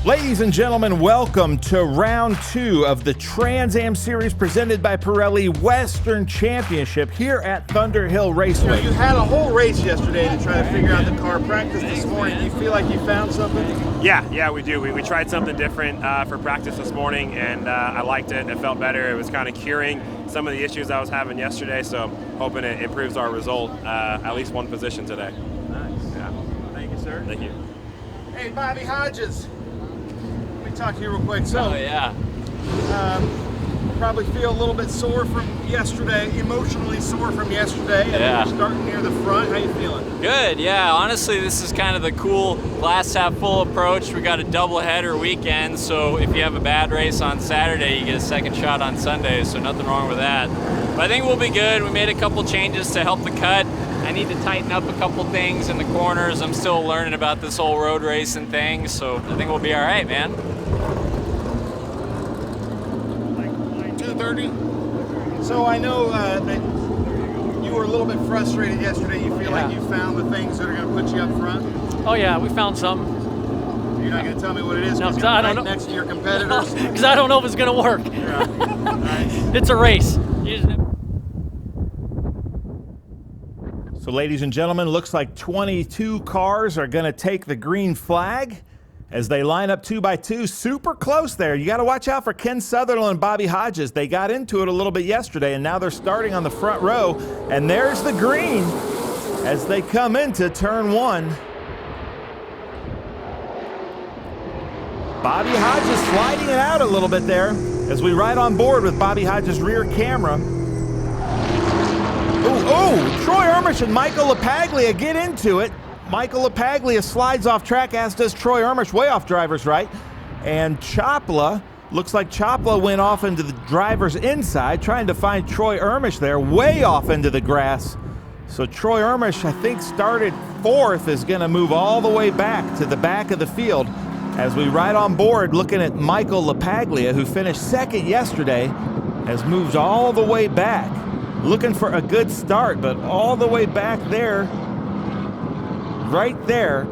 Ladies and gentlemen, welcome to round 2 of the Trans Am Series presented by Pirelli Western Championship here at Thunderhill Raceway. You had a whole race yesterday to try to figure out the car. Practice this morning. Do you feel like you found something? Yeah, we do. We tried something different for practice this morning, and I liked it. It felt better. It was kind of curing some of the issues I was having yesterday, so I'm hoping it improves our result, at least one position today. Nice. Yeah. Thank you, sir. Thank you. Hey, Bobby Hodges. Let me talk to you real quick. So, probably feel a little bit sore from yesterday, emotionally sore from yesterday. Yeah. And we're starting near the front. How you feeling? Good, yeah. Honestly, this is kind of the cool glass half full approach. We got a double header weekend, so if you have a bad race on Saturday, you get a second shot on Sunday, so nothing wrong with that. But I think we'll be good. We made a couple changes to help the cut. I need to tighten up a couple things in the corners. I'm still learning about this whole road racing thing, so I think we'll be all right, man. 2:30. So I know that you were a little bit frustrated yesterday. You feel like you found the things that are going to put you up front? Oh yeah, we found some. You're not going to tell me what it is? No, because I don't know. Next to your competitors. Because I don't know if it's going to work. Yeah. Nice. It's a race. You just never... So ladies and gentlemen, looks like 22 cars are going to take the green flag as they line up 2 by 2. Super close there. You got to watch out for Ken Sutherland and Bobby Hodges. They got into it a little bit yesterday, and now they're starting on the front row. And there's the green as they come into turn 1. Bobby Hodges sliding it out a little bit there as we ride on board with Bobby Hodges' rear camera. Oh, Troy Ermisch and Michael LaPaglia get into it. Michael LaPaglia slides off track, as does Troy Ermisch, way off driver's right. And Chopla, looks like Chopla went off into the driver's inside, trying to find Troy Ermisch there, way off into the grass. So Troy Ermisch, I think, started 4th, is going to move all the way back to the back of the field as we ride on board looking at Michael LaPaglia, who finished 2nd yesterday, has moved all the way back. Looking for a good start, but all the way back there, right there,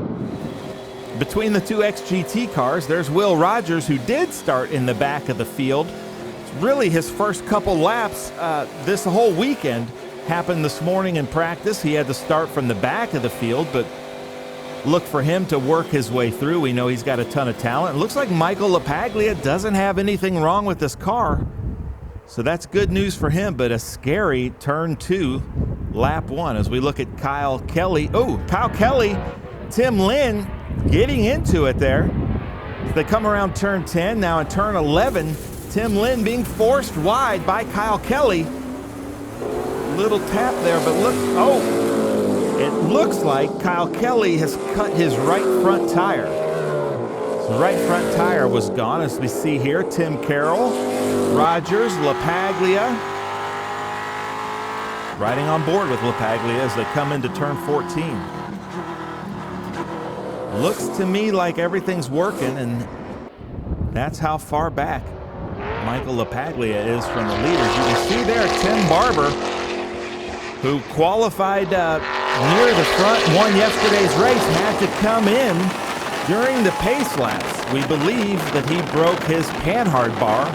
between the 2 XGT cars, there's Will Rogers, who did start in the back of the field. It's really his first couple laps this whole weekend. Happened this morning in practice. He had to start from the back of the field, but look for him to work his way through. We know he's got a ton of talent. It looks like Michael LaPaglia doesn't have anything wrong with this car. So that's good news for him, but a scary turn 2, lap 1, as we look at Kyle Kelly. Oh, Kyle Kelly, Tim Lynn getting into it there. As they come around turn 10, now in turn 11, Tim Lynn being forced wide by Kyle Kelly. Little tap there, but look, it looks like Kyle Kelly has cut his right front tire. The right front tire was gone, as we see here. Tim Carroll, Rogers, LaPaglia, riding on board with LaPaglia as they come into turn 14. Looks to me like everything's working, and that's how far back Michael LaPaglia is from the leaders. You can see there Tim Barber, who qualified near the front, won yesterday's race, had to come in during the pace laps. We believe that he broke his Panhard bar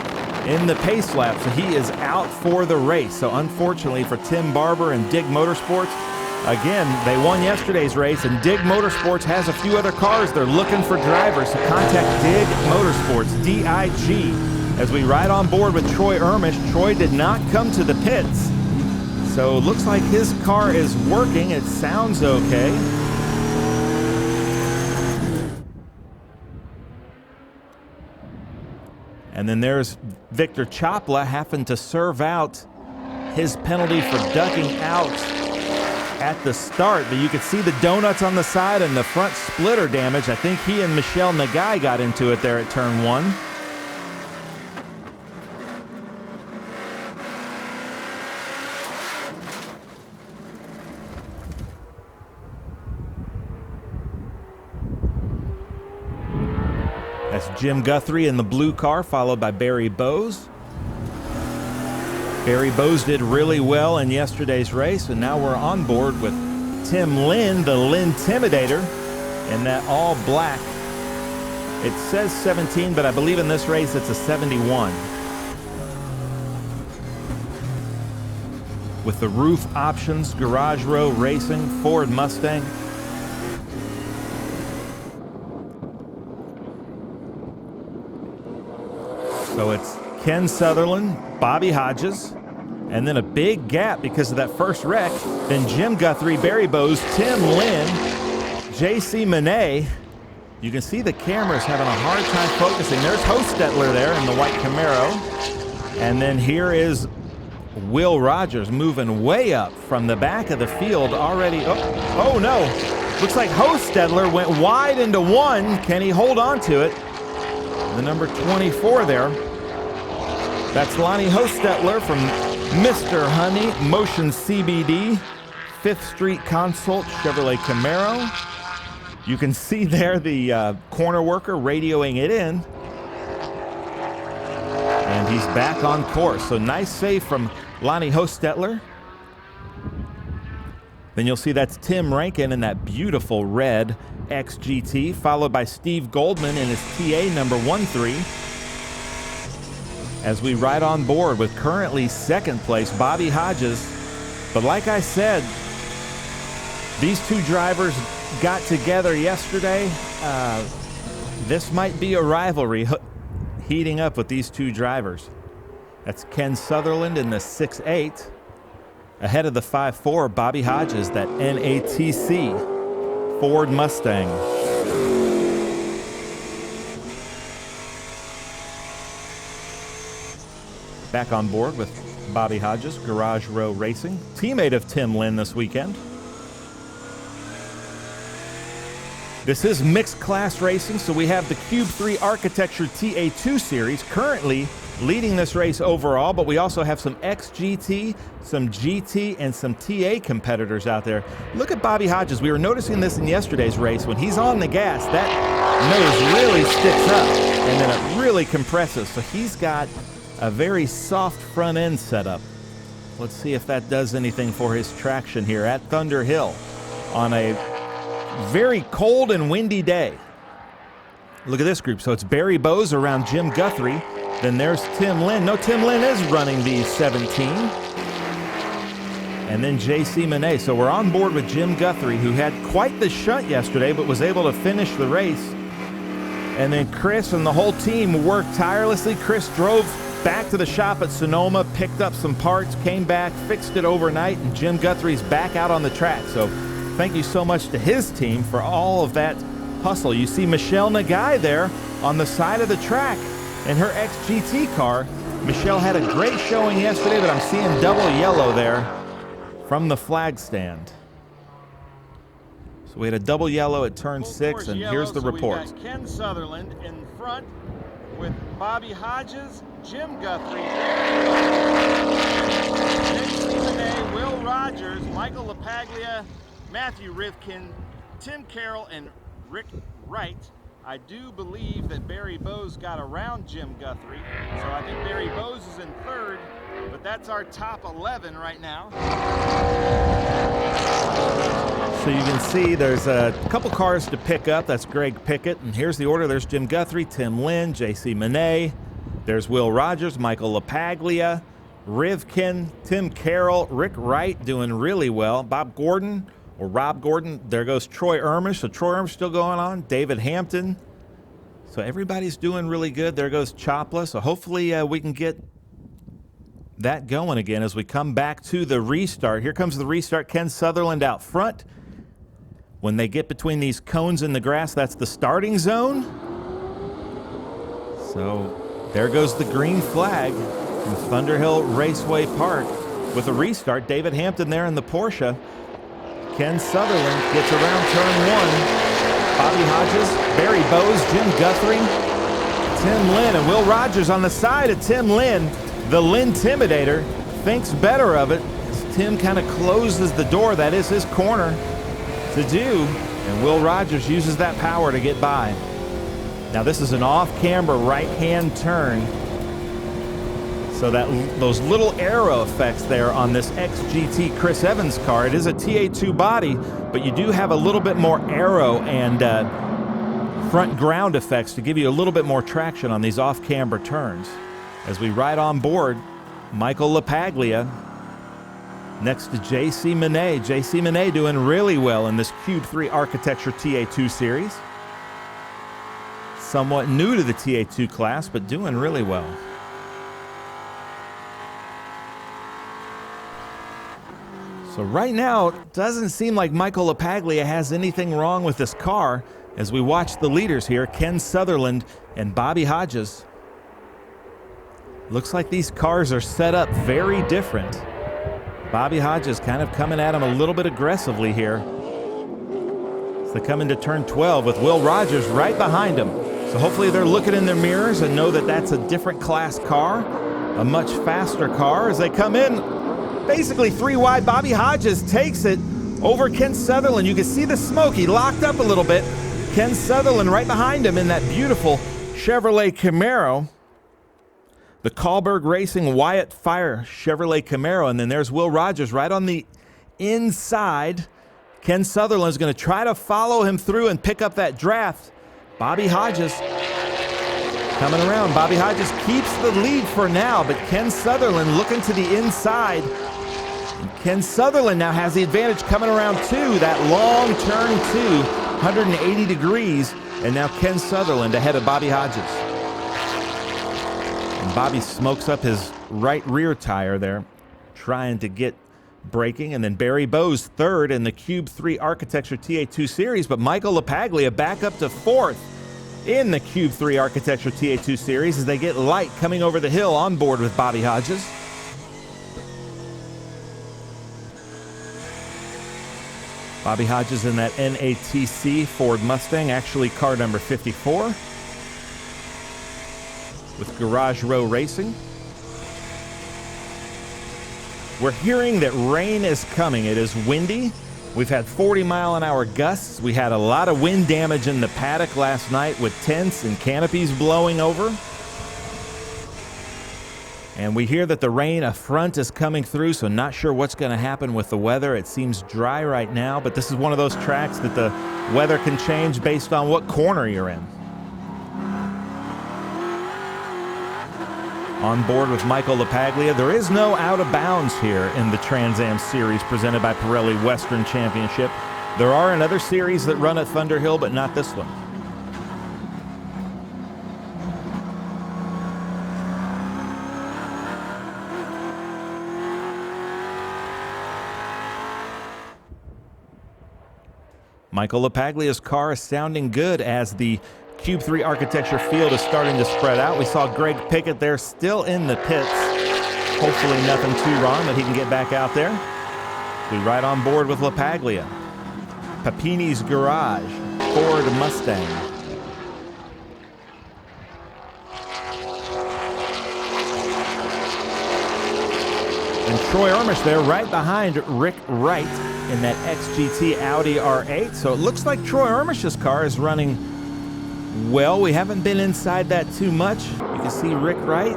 in the pace lap, so he is out for the race. So unfortunately for Tim Barber and Dig Motorsports, again, they won yesterday's race, and Dig Motorsports has a few other cars. They're looking for drivers, so contact Dig Motorsports, D-I-G. As we ride on board with Troy Ermisch, Troy did not come to the pits, so it looks like his car is working. It sounds okay. And then there's Victor Chopla having to serve out his penalty for ducking out at the start. But you could see the donuts on the side and the front splitter damage. I think he and Michel Nagai got into it there at turn 1. That's Jim Guthrie in the blue car, followed by Barry Bowes. Barry Bowes did really well in yesterday's race, and now we're on board with Tim Lynn, the Lintimidator, in that all black It says 17, but I believe in this race it's a 71. With the roof options, Garage Row Racing, Ford Mustang. So it's Ken Sutherland, Bobby Hodges, and then a big gap because of that first wreck. Then Jim Guthrie, Barry Bowes, Tim Lynn, J.C. Monet. You can see the cameras having a hard time focusing. There's Hostetler there in the white Camaro. And then here is Will Rogers moving way up from the back of the field already. Oh no. Looks like Hostetler went wide into one. Can he hold on to it? The number 24 there. That's Lonnie Hostetler from Mr. Honey, Motion CBD, 5th Street Consult Chevrolet Camaro. You can see there the corner worker radioing it in. And he's back on course. So nice save from Lonnie Hostetler. Then you'll see that's Tim Rankin in that beautiful red XGT, followed by Steve Goldman in his TA number 13. As we ride on board with currently second place Bobby Hodges. But like I said, these two drivers got together yesterday. This might be a rivalry heating up with these two drivers. That's Ken Sutherland in the 6.8. Ahead of the 5.4, Bobby Hodges, that NATC Ford Mustang. Back on board with Bobby Hodges, Garage Row Racing, teammate of Tim Lynn this weekend. This is mixed class racing, so we have the Cube 3 Architecture TA2 series currently leading this race overall, but we also have some XGT, some GT, and some TA competitors out there. Look at Bobby Hodges. We were noticing this in yesterday's race. When he's on the gas, that nose really sticks up, and then it really compresses. So he's got a very soft front end setup. Let's see if that does anything for his traction here at Thunderhill on a very cold and windy day. Look at this group. So it's Barry Bowes around Jim Guthrie. Then there's Tim Lynn. No, Tim Lynn is running the 17. And then J.C. Monet. So we're on board with Jim Guthrie, who had quite the shunt yesterday, but was able to finish the race. And then Chris and the whole team worked tirelessly. Chris drove back to the shop at Sonoma, picked up some parts, came back, fixed it overnight, and Jim Guthrie's back out on the track. So thank you so much to his team for all of that hustle. You see Michelle Nagai there on the side of the track in her XGT car. Michelle had a great showing yesterday, but I'm seeing double yellow there from the flag stand. So we had a double yellow at turn 6, and here's the report. We got Ken Sutherland in front with Bobby Hodges, Jim Guthrie, J.C. Monet, Will Rogers, Michael LaPaglia, Matthew Rivkin, Tim Carroll, and Rick Wright. I do believe that Barry Bowes got around Jim Guthrie, so I think Barry Bowes is in third, but that's our top 11 right now. So you can see there's a couple cars to pick up. That's Greg Pickett, and here's the order. There's Jim Guthrie, Tim Lynn, J.C. Monet. There's Will Rogers, Michael LaPaglia, Rivkin, Tim Carroll, Rick Wright doing really well. Bob Gordon, or Rob Gordon. There goes Troy Ermish. So Troy Ermish still going on. David Hampton. So everybody's doing really good. There goes Chopla. So hopefully we can get that going again as we come back to the restart. Here comes the restart. Ken Sutherland out front. When they get between these cones in the grass, that's the starting zone. So there goes the green flag from Thunderhill Raceway Park. With a restart, David Hampton there in the Porsche. Ken Sutherland gets around turn 1. Bobby Hodges, Barry Bowes, Jim Guthrie, Tim Lynn, and Will Rogers on the side of Tim Lynn. The Lintimidator thinks better of it as Tim kind of closes the door. That is his corner to do, and Will Rogers uses that power to get by. Now this is an off-camber right-hand turn. So that those little arrow effects there on this XGT Chris Evans car. It is a TA2 body, but you do have a little bit more arrow and front ground effects to give you a little bit more traction on these off-camber turns. As we ride on board, Michael LaPaglia next to JC Monet. JC Monet doing really well in this Cube 3 Architecture TA2 series. Somewhat new to the TA2 class, but doing really well. So right now, it doesn't seem like Michael LaPaglia has anything wrong with this car as we watch the leaders here, Ken Sutherland and Bobby Hodges. Looks like these cars are set up very different. Bobby Hodges kind of coming at him a little bit aggressively here. As they come into turn 12 with Will Rogers right behind him. So hopefully they're looking in their mirrors and know that that's a different class car, a much faster car. As they come in, basically 3 wide, Bobby Hodges takes it over Ken Sutherland. You can see the smoke. He locked up a little bit. Ken Sutherland right behind him in that beautiful Chevrolet Camaro. The Kahlberg Racing Wyatt Fire Chevrolet Camaro. And then there's Will Rogers right on the inside. Ken Sutherland's going to try to follow him through and pick up that draft. Bobby Hodges coming around. Bobby Hodges keeps the lead for now, but Ken Sutherland looking to the inside. And Ken Sutherland now has the advantage coming around too. That long turn too, 180 degrees. And now Ken Sutherland ahead of Bobby Hodges. And Bobby smokes up his right rear tire there, trying to get braking. And then Barry Bowes third in the Cube 3 Architecture TA2 series, but Michael LaPaglia back up to fourth in the Cube 3 Architecture TA2 series as they get light coming over the hill on board with Bobby Hodges. Bobby Hodges in that NATC Ford Mustang, actually car number 54. With Garage Row Racing. We're hearing that rain is coming. It is windy. We've had 40-mile-an-hour gusts. We had a lot of wind damage in the paddock last night with tents and canopies blowing over. And we hear that the rain, a front is coming through, so not sure what's going to happen with the weather. It seems dry right now, but this is one of those tracks that the weather can change based on what corner you're in. On board with Michael LaPaglia. There is no out of bounds here in the Trans Am Series presented by Pirelli Western Championship. There are another series that run at Thunderhill, but not this one. Michael LaPaglia's car is sounding good as the Cube 3 Architecture field is starting to spread out. We saw Greg Pickett there still in the pits. Hopefully nothing too wrong that he can get back out there. We ride on board with LaPaglia. Papini's Garage, Ford Mustang. And Troy Ermish there right behind Rick Wright in that XGT Audi R8. So it looks like Troy Ermish's car is running well. We haven't been inside that too much. You can see Rick Wright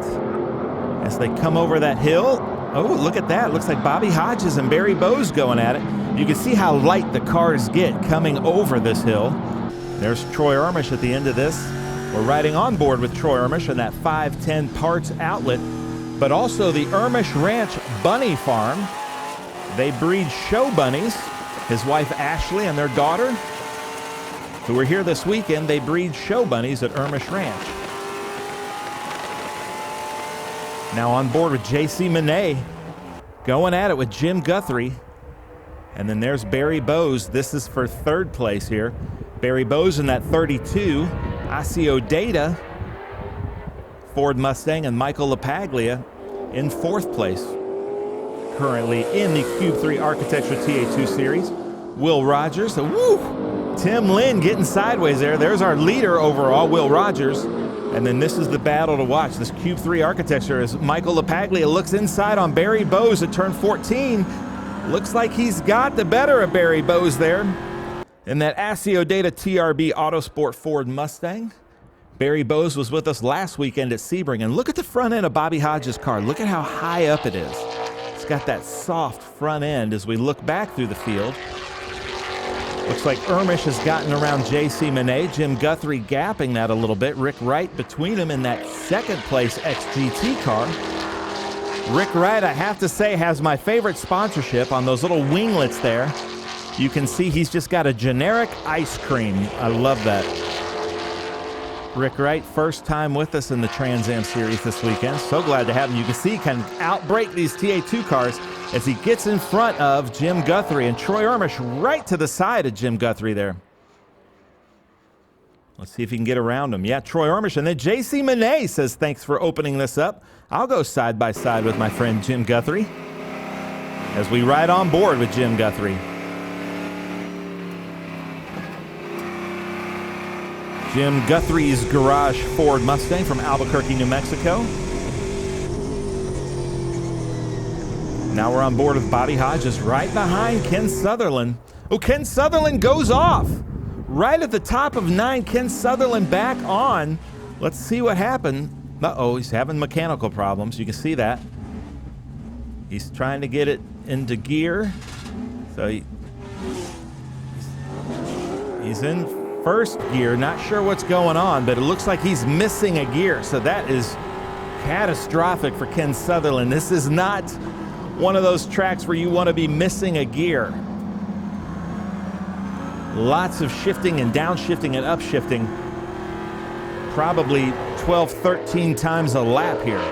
as they come over that hill. Oh, look at that. Looks like Bobby Hodges and Barry Bowes going at it. You can see how light the cars get coming over this hill. There's Troy Ermish at the end of this. We're riding on board with Troy Ermish in that 510 parts outlet, but also the Ermish Ranch Bunny Farm. They breed show bunnies. His wife Ashley and their daughter, who are here this weekend, they breed show bunnies at Ermish Ranch. Now on board with JC Monet, going at it with Jim Guthrie. And then there's Barry Bowes. This is for third place here. Barry Bowes in that 32. Asio Data, Ford Mustang, and Michael LaPaglia in fourth place. Currently in the Cube 3 Architecture TA2 series. Will Rogers, Tim Lynn getting sideways there. There's our leader overall, Will Rogers. And then this is the battle to watch, this Cube 3 Architecture, as Michael LaPaglia looks inside on Barry Bowes at turn 14. Looks like he's got the better of Barry Bowes there in that Asio Data TRB Autosport Ford Mustang. Barry Bowes was with us last weekend at Sebring, and look at the front end of Bobby Hodges' car. Look at how high up it is. It's got that soft front end as we look back through the field. Looks like Ermish has gotten around J.C. Monet. Jim Guthrie gapping that a little bit. Rick Wright between him in that second place XGT car. Rick Wright, I have to say, has my favorite sponsorship on those little winglets there. You can see he's just got a generic ice cream. I love that. Rick Wright, first time with us in the Trans Am Series this weekend. So glad to have him. You can see he can outbrake these TA2 cars as he gets in front of Jim Guthrie, and Troy Ermish right to the side of Jim Guthrie there. Let's see if he can get around him. Yeah, Troy Ermish. And then J.C. Monet says, thanks for opening this up. I'll go side by side with my friend Jim Guthrie as we ride on board with Jim Guthrie. Jim Guthrie's garage Ford Mustang from Albuquerque, New Mexico. Now we're on board with Bobby Hodges right behind Ken Sutherland. Oh, Ken Sutherland goes off. Right at the top of 9, Ken Sutherland back on. Let's see what happened. Uh-oh, he's having mechanical problems. You can see that. He's trying to get it into gear. So he's in first gear. Not sure what's going on, but it looks like he's missing a gear. So that is catastrophic for Ken Sutherland. This is not one of those tracks where you want to be missing a gear. Lots of shifting and downshifting and upshifting. Probably 12, 13 times a lap here.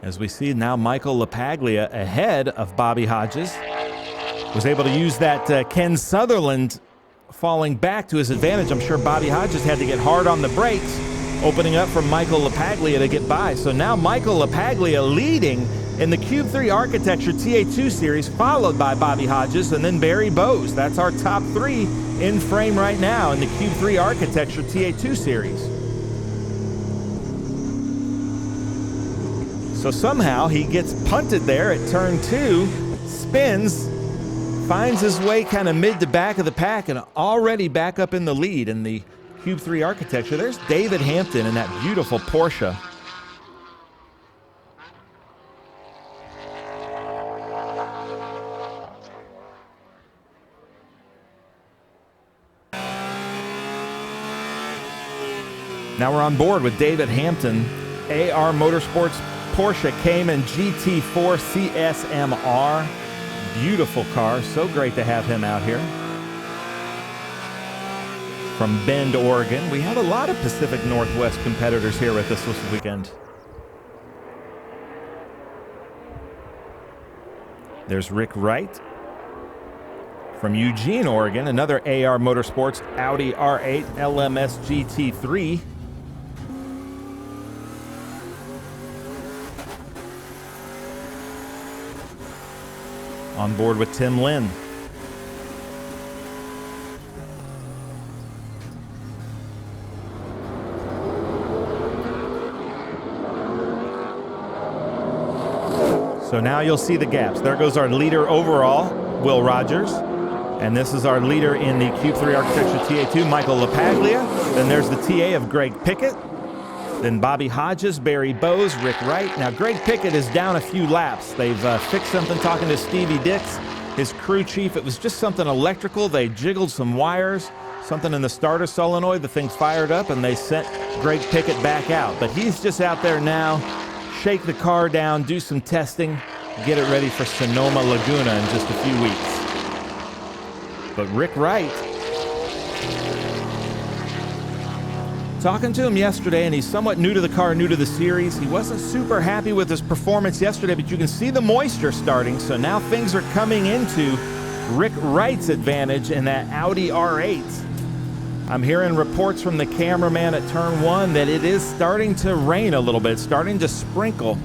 As we see now, Michael LaPaglia ahead of Bobby Hodges. Was able to use that Ken Sutherland falling back to his advantage. I'm sure Bobby Hodges had to get hard on the brakes, opening up for Michael LaPaglia to get by. So now Michael LaPaglia leading in the Cube 3 Architecture TA2 Series, followed by Bobby Hodges and then Barry Bowes. That's our top 3 in frame right now in the Cube 3 Architecture TA2 Series. So somehow he gets punted there at turn 2, spins, finds his way kind of mid to back of the pack, and already back up in the lead in the Cube 3 Architecture. There's David Hampton in that beautiful Porsche. Now we're on board with David Hampton, AR Motorsports Porsche Cayman GT4 CSMR. Beautiful car, so great to have him out here. From Bend, Oregon. We have a lot of Pacific Northwest competitors here with us this weekend. There's Rick Wright from Eugene, Oregon, another AR Motorsports Audi R8 LMS GT3. On board with Tim Lynn. So now you'll see the gaps. There goes our leader overall, Will Rogers. And this is our leader in the Cube 3 Architecture TA2, Michael LaPaglia. Then there's the TA of Greg Pickett. Then Bobby Hodges, Barry Bowes, Rick Wright. Now Greg Pickett is down a few laps. They've fixed something talking to Stevie Dix, his crew chief. It was just something electrical. They jiggled some wires, something in the starter solenoid. The thing's fired up and they sent Greg Pickett back out. But he's just out there now, shake the car down, do some testing, get it ready for Sonoma Laguna in just a few weeks. But Rick Wright, talking to him yesterday, and he's somewhat new to the car, new to the series. He wasn't super happy with his performance yesterday, but you can see the moisture starting. So now things are coming into Rick Wright's advantage in that Audi R8. I'm hearing reports from the cameraman at turn 1 that it is starting to rain a little bit, starting to sprinkle,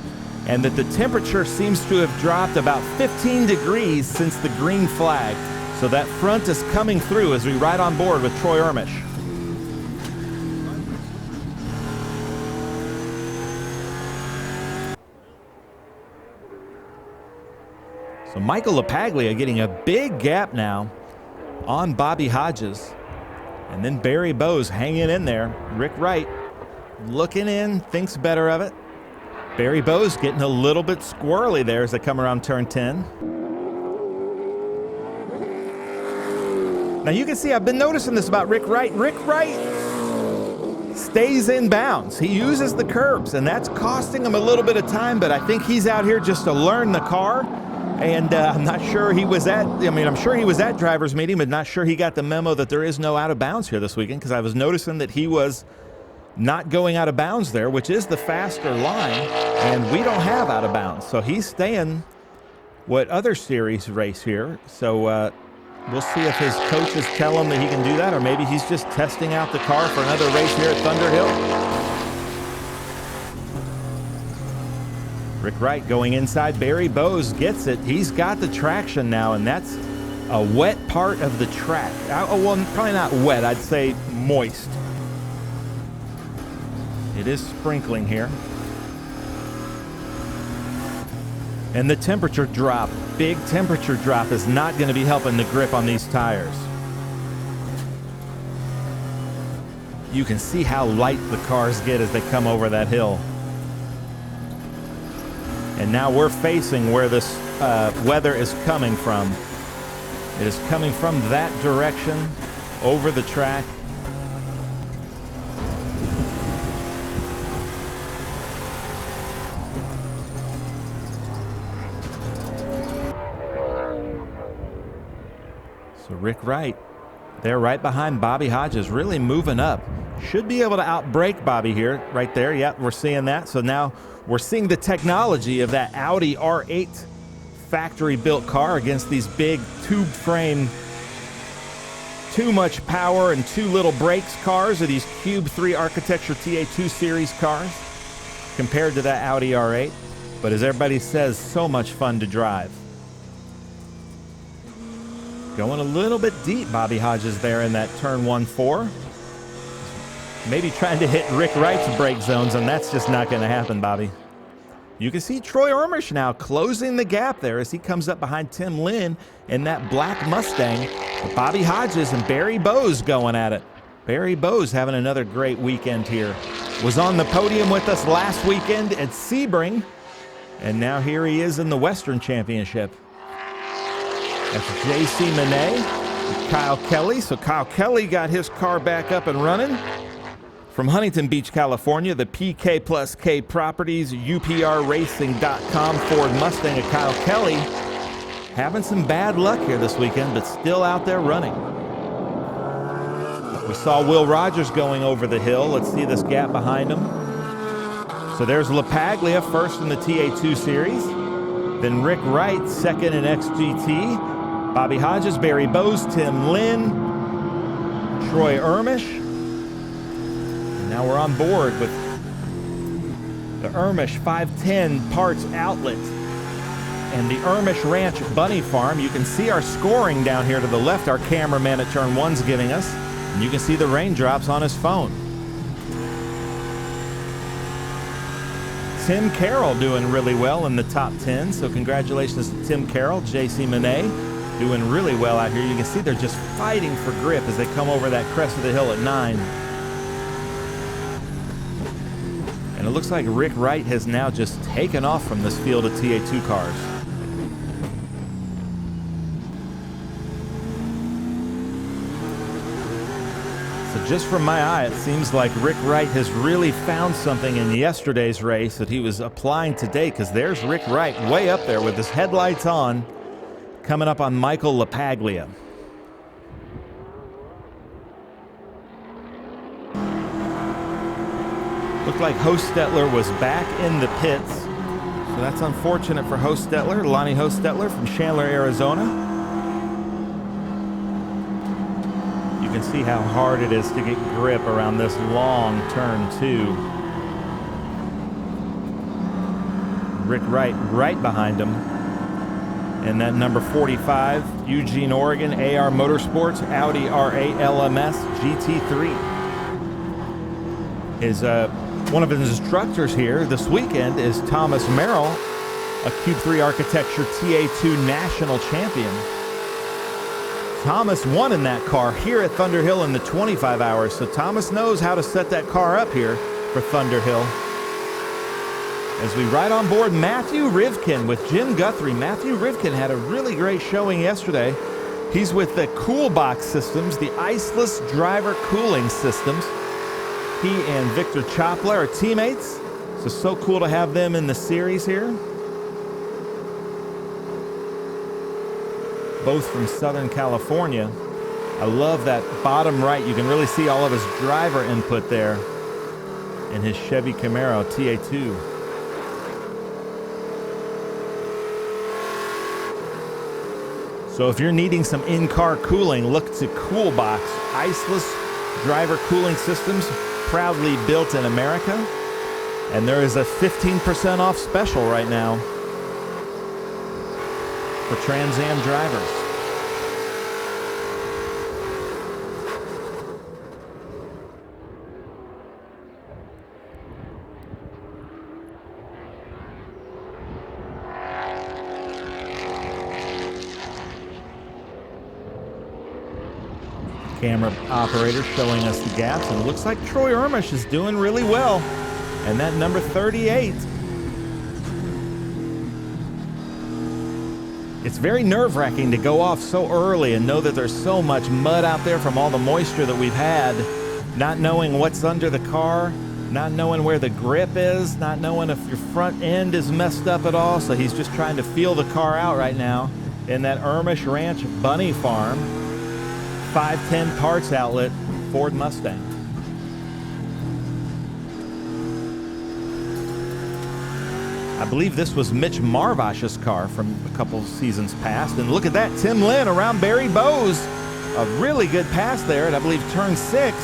and that the temperature seems to have dropped about 15 degrees since the green flag. So that front is coming through as we ride on board with Troy Ermish. So Michael LaPaglia getting a big gap now on Bobby Hodges. And then Barry Bowes hanging in there. Rick Wright looking in, thinks better of it. Barry Bowes getting a little bit squirrely there as they come around turn 10. Now you can see I've been noticing this about Rick Wright. Rick Wright stays in bounds. He uses the curbs, and that's costing him a little bit of time, but I think he's out here just to learn the car. And I'm not sure he was I'm sure he was at driver's meeting, but not sure he got the memo that there is no out of bounds here this weekend, because I was noticing that he was not going out of bounds there, which is the faster line, and we don't have out of bounds. So he's staying what other series race here. So we'll see if his coaches tell him that he can do that, or maybe he's just testing out the car for another race here at Thunderhill. Rick Wright going inside. Barry Bowes gets it. He's got the traction now, and that's a wet part of the track. Well, probably not wet. I'd say moist. It is sprinkling here. And the temperature drop, big temperature drop, is not going to be helping the grip on these tires. You can see how light the cars get as they come over that hill. And now we're facing where this weather is coming from. It is coming from that direction over the track. So Rick Wright, they're right behind Bobby Hodges, really moving up. Should be able to outbrake Bobby here, right there. Yep, we're seeing that. So now we're seeing the technology of that Audi R8 factory-built car against these big tube frame, too much power and too little brakes cars, or these Cube 3 architecture TA2 series cars compared to that Audi R8. But as everybody says, so much fun to drive. Going a little bit deep, Bobby Hodges there in that turn 1-4. Maybe trying to hit Rick Wright's brake zones, and that's just not going to happen, Bobby. You can see Troy Ormish now closing the gap there as he comes up behind Tim Lynn in that black Mustang. But Bobby Hodges and Barry Bowes going at it. Barry Bowes having another great weekend here. Was on the podium with us last weekend at Sebring, and now here he is in the Western Championship. That's J.C. Monet, Kyle Kelly. So Kyle Kelly got his car back up and running. From Huntington Beach, California, the PK plus K Properties, UPRRacing.com Ford Mustang of Kyle Kelly. Having some bad luck here this weekend, but still out there running. We saw Will Rogers going over the hill. Let's see this gap behind him. So there's LaPaglia first in the TA2 series. Then Rick Wright second in XGT. Bobby Hodges, Barry Bowes, Tim Lynn, Troy Ormish. Now we're on board with the Ormish 510 Parts Outlet and the Ormish Ranch Bunny Farm. You can see our scoring down here to the left, our cameraman at turn 1's giving us. And you can see the raindrops on his phone. Tim Carroll doing really well in the top 10, so congratulations to Tim Carroll. J.C. Monet doing really well out here. You can see they're just fighting for grip as they come over that crest of the hill at 9. And it looks like Rick Wright has now just taken off from this field of TA2 cars. So just from my eye, it seems like Rick Wright has really found something in yesterday's race that he was applying today, because there's Rick Wright way up there with his headlights on, coming up on Michael LaPaglia. Looked like Hostetler was back in the pits. So that's unfortunate for Hostetler, Lonnie Hostetler from Chandler, Arizona. You can see how hard it is to get grip around this long turn 2. Rick Wright right behind him. And that number 45, Eugene, Oregon, AR Motorsports, Audi R8 LMS GT3. One of his instructors here this weekend is Thomas Merrill, a Cube 3 Architecture TA2 National Champion. Thomas won in that car here at Thunderhill in the 25 hours, so Thomas knows how to set that car up here for Thunderhill. As we ride on board Matthew Rivkin with Jim Guthrie. Matthew Rivkin had a really great showing yesterday. He's with the Cool Box Systems, the iceless driver cooling systems. He and Victor Chopla are teammates. So cool to have them in the series here. Both from Southern California. I love that bottom right. You can really see all of his driver input there in his Chevy Camaro TA2. So if you're needing some in-car cooling, look to Coolbox. Iceless driver cooling systems, proudly built in America. And there is a 15% off special right now for Trans Am drivers. Camera operator showing us the gaps, and it looks like Troy Ermish is doing really well. And that number 38. It's very nerve-wracking to go off so early and know that there's so much mud out there from all the moisture that we've had, not knowing what's under the car, not knowing where the grip is, not knowing if your front end is messed up at all. So he's just trying to feel the car out right now in that Ermish Ranch Bunny Farm 510 parts outlet Ford Mustang. I believe this was Mitch Marvash's car from a couple seasons past. And look at that, Tim Lynn around Barry Bowes. A really good pass there at, I believe, turn 6.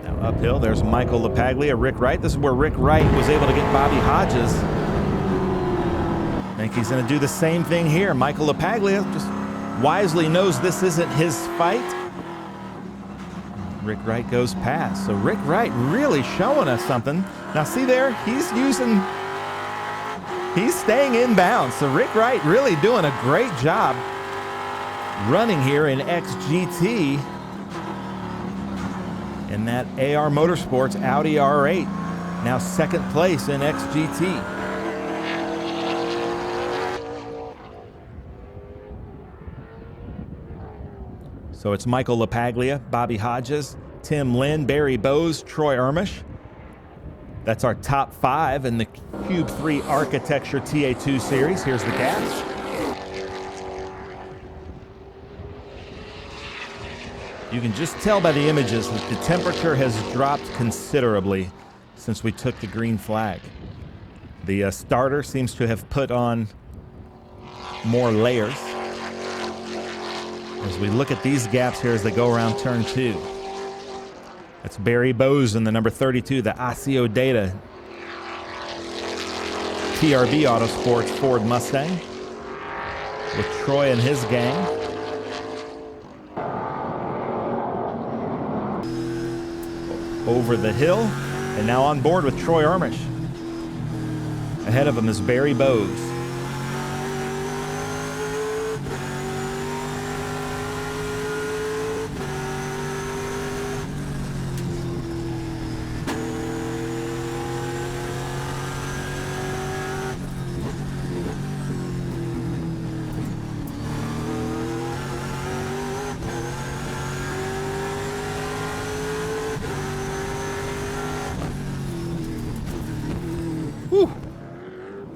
Now uphill, there's Michael LaPaglia, Rick Wright. This is where Rick Wright was able to get Bobby Hodges. I think he's going to do the same thing here. Michael LaPaglia just wisely knows this isn't his fight. Rick Wright goes past. So Rick Wright really showing us something. Now see there, he's staying in bounds. So Rick Wright really doing a great job running here in XGT in that AR Motorsports Audi R8. Now second place in XGT. So it's Michael LaPaglia, Bobby Hodges, Tim Lynn, Barry Bowes, Troy Ermish. That's our top 5 in the Cube 3 Architecture TA2 series. Here's the gas. You can just tell by the images that the temperature has dropped considerably since we took the green flag. The starter seems to have put on more layers. As we look at these gaps here as they go around turn 2. That's Barry Bowes in the number 32, the ASIO Data TRB Autosports Ford Mustang with Troy and his gang. Over the hill, and now on board with Troy Ermish. Ahead of him is Barry Bowes. Whew.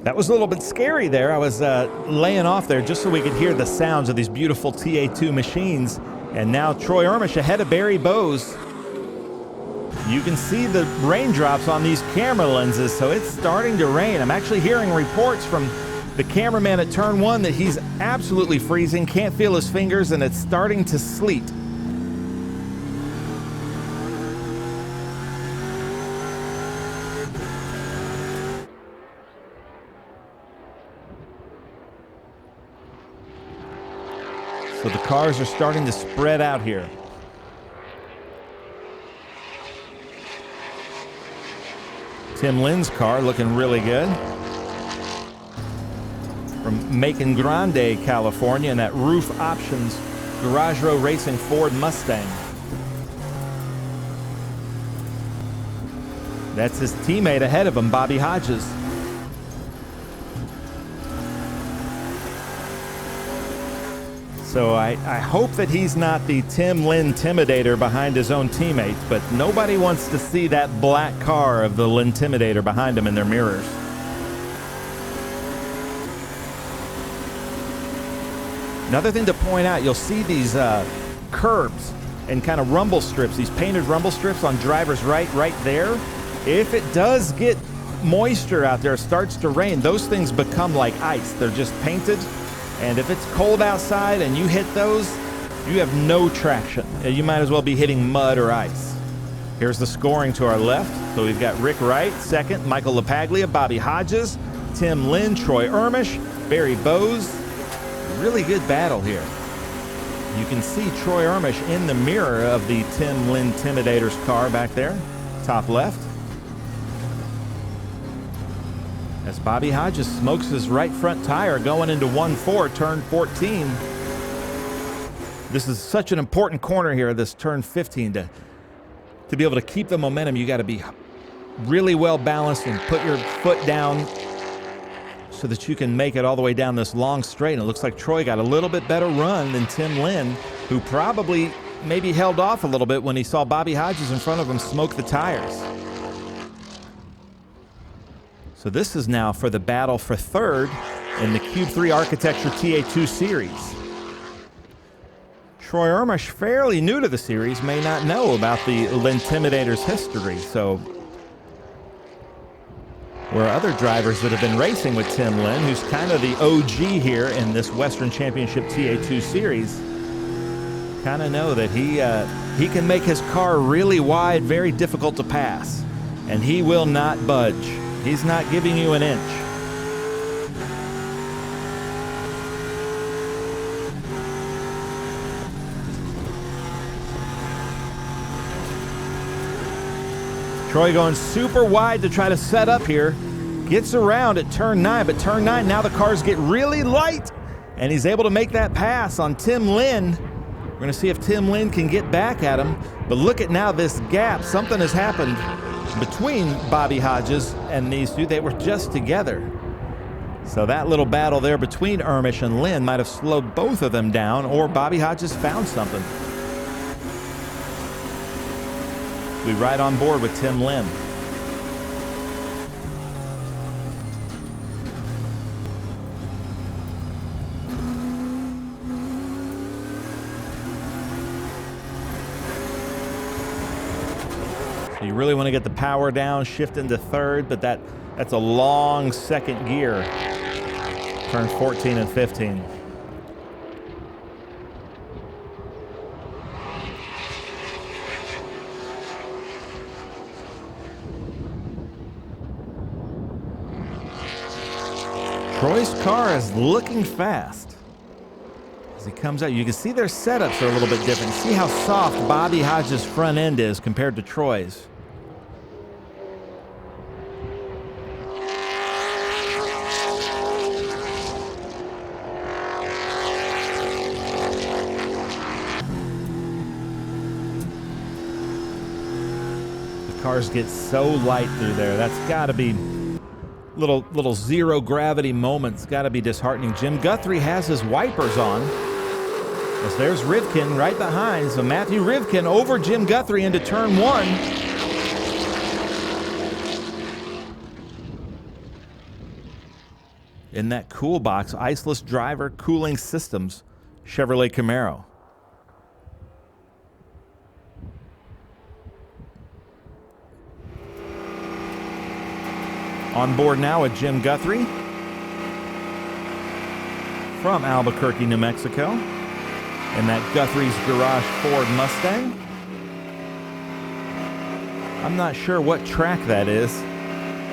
That was a little bit scary there. I was laying off there just so we could hear the sounds of these beautiful TA2 machines. And now Troy Ermish ahead of Barry Bowes. You can see the raindrops on these camera lenses, so it's starting to rain. I'm actually hearing reports from the cameraman at turn 1 that he's absolutely freezing, can't feel his fingers, and it's starting to sleet. So the cars are starting to spread out here. Tim Lynn's car looking really good. From Macon Grande, California, in that Roof Options Garage Row Racing Ford Mustang. That's his teammate ahead of him, Bobby Hodges. So I hope that he's not the Tim Lynn Intimidator behind his own teammates, but nobody wants to see that black car of the Intimidator behind him in their mirrors. Another thing to point out, you'll see these curbs and kind of rumble strips, these painted rumble strips on driver's right there. If it does get moisture out there, it starts to rain, those things become like ice. They're just painted. And if it's cold outside and you hit those, you have no traction. You might as well be hitting mud or ice. Here's the scoring to our left. So we've got Rick Wright, second, Michael LaPaglia, Bobby Hodges, Tim Lynn, Troy Ermish, Barry Bowes. Really good battle here. You can see Troy Ermish in the mirror of the Tim Lynn Intimidator's car back there, top left. As Bobby Hodges smokes his right front tire going into 1-4, turn 14. This is such an important corner here, this turn 15. To be able to keep the momentum, you got to be really well balanced and put your foot down so that you can make it all the way down this long straight. And it looks like Troy got a little bit better run than Tim Lynn, who probably maybe held off a little bit when he saw Bobby Hodges in front of him smoke the tires. So this is now for the battle for third in the Cube 3 Architecture TA2 series. Troy Ermish, fairly new to the series, may not know about the Intimidator's history. So where other drivers that have been racing with Tim Lynn, who's kind of the OG here in this Western Championship TA2 series, kind of know that he can make his car really wide, very difficult to pass, and he will not budge. He's not giving you an inch. Troy going super wide to try to set up here. Gets around at turn 9, but turn 9, now the cars get really light, and he's able to make that pass on Tim Lynn. We're going to see if Tim Lynn can get back at him, but look at now this gap. Something has happened between Bobby Hodges and these two. They were just together. So that little battle there between Ermish and Lynn might have slowed both of them down, or Bobby Hodges found something. We ride on board with Tim Lynn. You really want to get the power down, shift into third, but that's a long second gear. Turns 14 and 15. Troy's car is looking fast. As he comes out, you can see their setups are a little bit different. See how soft Bobby Hodges' front end is compared to Troy's. Cars get so light through there. That's got to be little zero gravity moments. Got to be disheartening. Jim Guthrie has his wipers on. As there's Rivkin right behind. So Matthew Rivkin over Jim Guthrie into turn 1. In that cool box, iceless driver cooling systems, Chevrolet Camaro. On board now with Jim Guthrie from Albuquerque, New Mexico, in that Guthrie's Garage Ford Mustang. I'm not sure what track that is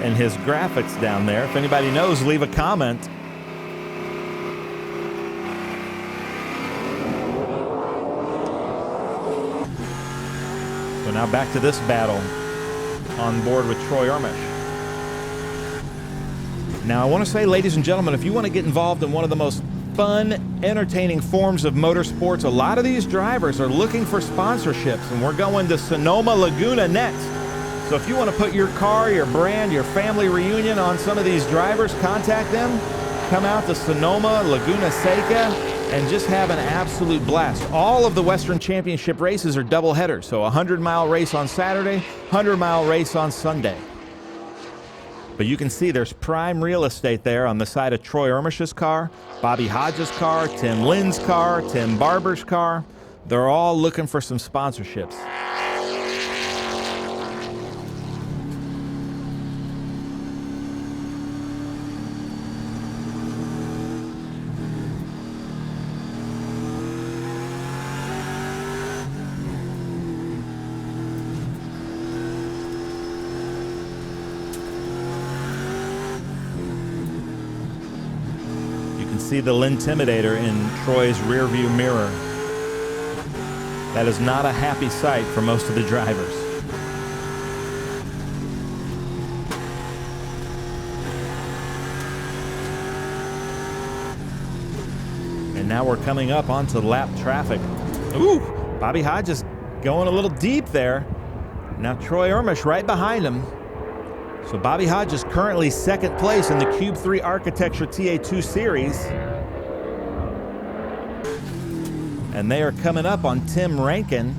in his graphics down there. If anybody knows, leave a comment. So now back to this battle on board with Troy Ermish. Now, I want to say, ladies and gentlemen, if you want to get involved in one of the most fun, entertaining forms of motorsports, a lot of these drivers are looking for sponsorships, and we're going to Sonoma Laguna next So if you want to put your car, your brand, your family reunion on some of these drivers, contact them. Come out to Sonoma, Laguna Seca, and just have an absolute blast. All of the Western Championship races are double headers. So a 100-mile race on Saturday, 100-mile race on Sunday. But you can see there's prime real estate there on the side of Troy Ermish's car, Bobby Hodges' car, Tim Lynn's car, Tim Barber's car. They're all looking for some sponsorships. See the Lintimidator in Troy's rearview mirror. That is not a happy sight for most of the drivers. And now we're coming up onto lap traffic. Ooh, Bobby Hodges going a little deep there. Now Troy Ermish right behind him. So Bobby Hodges currently second place in the Cube 3 Architecture TA2 Series. And they are coming up on Tim Rankin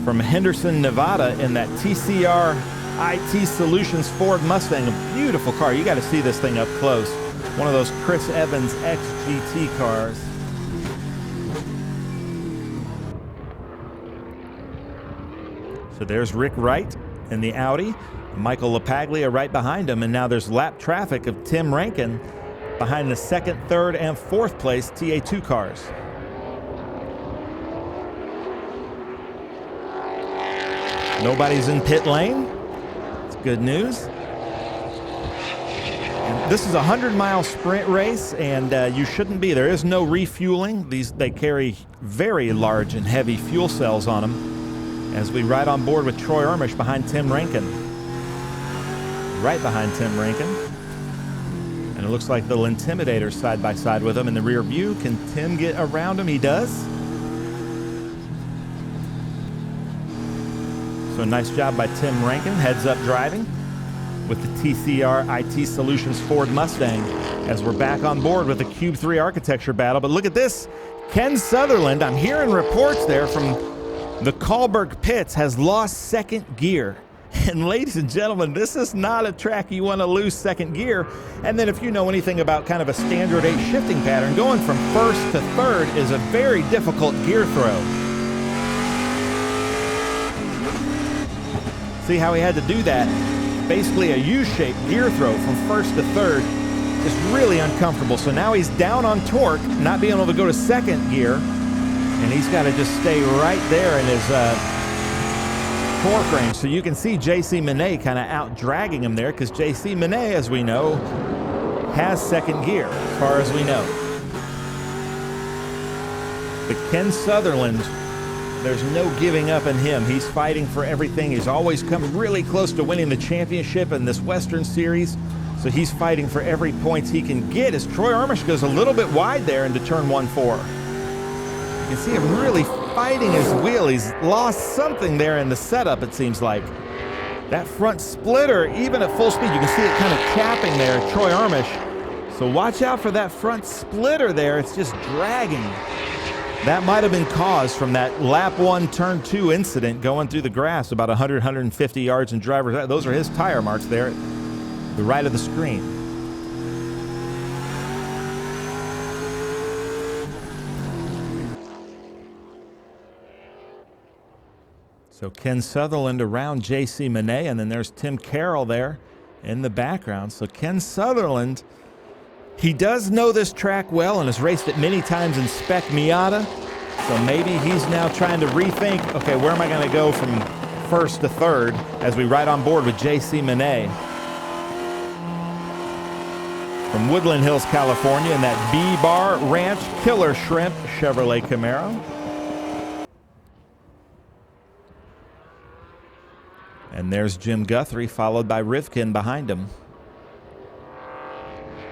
from Henderson, Nevada in that TCR IT Solutions Ford Mustang. A beautiful car. You got to see this thing up close. One of those Chris Evans XGT cars. So there's Rick Wright in the Audi. Michael LaPaglia right behind him, and now there's lap traffic of Tim Rankin behind the second, third, and fourth place TA2 cars. Nobody's in pit lane. It's good news. And this is a 100-mile sprint race, and you shouldn't be. There is no refueling. They carry very large and heavy fuel cells on them as we ride on board with Troy Ermish behind Tim Rankin. Right behind Tim Rankin. And it looks like the Intimidator side by side with him in the rear view. Can Tim get around him? He does. So nice job by Tim Rankin, heads up driving with the TCR IT Solutions Ford Mustang as we're back on board with the Cube 3 Architecture battle. But look at this, Ken Sutherland, I'm hearing reports there from the Kahlberg pits, has lost second gear. And ladies and gentlemen, this is not a track you want to lose second gear. And then if you know anything about kind of a standard 8 shifting pattern, going from first to third is a very difficult gear throw. See how he had to do that? Basically a U-shaped gear throw from first to third. Just really uncomfortable. So now he's down on torque, not being able to go to second gear. And he's got to just stay right there in his torque range. So you can see J.C. Monet kind of out dragging him there, because J.C. Monet, as we know, has second gear, as far as we know. But Ken Sutherland, there's no giving up in him. He's fighting for everything. He's always come really close to winning the championship in this Western Series. So he's fighting for every point he can get as Troy Ermish goes a little bit wide there into turn 1-4. You can see him really fighting his wheel. He's lost something there in the setup, it seems like. That front splitter, even at full speed, you can see it kind of capping there, Troy Ermish. So watch out for that front splitter there. It's just dragging. That might have been caused from that lap 1, turn 2 incident going through the grass about 100, 150 yards in driver's. Those are his tire marks there at the right of the screen. So Ken Sutherland around J.C. Monet, and then there's Tim Carroll there in the background. So Ken Sutherland, he does know this track well and has raced it many times in Spec Miata. So maybe he's now trying to rethink, okay, where am I going to go from first to third as we ride on board with J.C. Monet from Woodland Hills, California, in that B-Bar Ranch Killer Shrimp Chevrolet Camaro. And there's Jim Guthrie, followed by Rivkin behind him.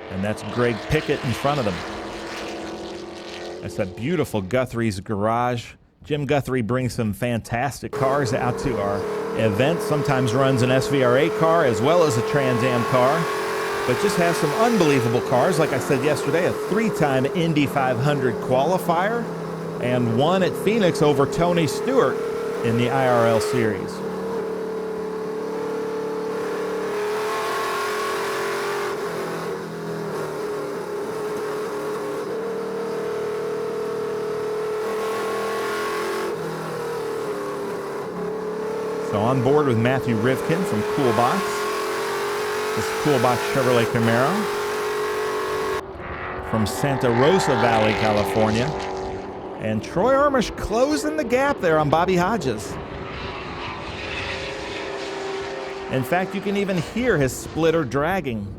And that's Greg Pickett in front of them. That's that beautiful Guthrie's garage. Jim Guthrie brings some fantastic cars out to our event, sometimes runs an SVRA car as well as a Trans Am car, but just has some unbelievable cars. Like I said yesterday, a 3-time Indy 500 qualifier and won at Phoenix over Tony Stewart in the IRL series. So on board with Matthew Rivkin from Coolbox. This Coolbox Chevrolet Camaro from Santa Rosa Valley, California. And Troy Armish closing the gap there on Bobby Hodges. In fact, you can even hear his splitter dragging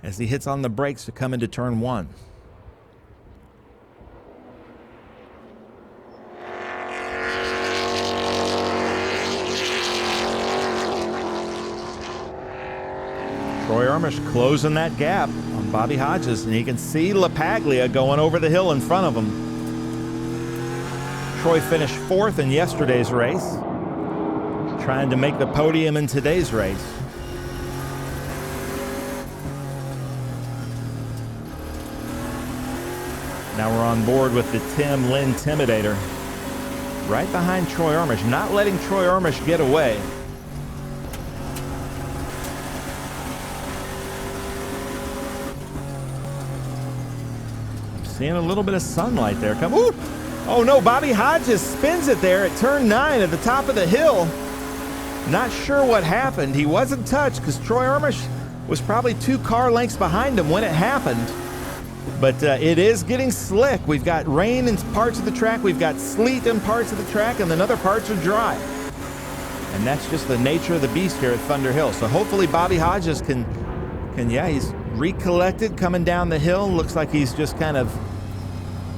as he hits on the brakes to come into turn 1. Troy Armish closing that gap on Bobby Hodges, and you can see LaPaglia going over the hill in front of him. Troy finished 4th in yesterday's race, trying to make the podium in today's race. Now we're on board with the Tim Lynn Intimidator, right behind Troy Armish, not letting Troy Armish get away. Seeing a little bit of sunlight there. Come, ooh! Oh no, Bobby Hodges spins it there at turn 9 at the top of the hill. Not sure what happened. He wasn't touched because Troy Armish was probably 2 car lengths behind him when it happened. But it is getting slick. We've got rain in parts of the track, we've got sleet in parts of the track, and then other parts are dry. And that's just the nature of the beast here at Thunderhill. So hopefully Bobby Hodges can yeah, he's recollected coming down the hill. Looks like he's just kind of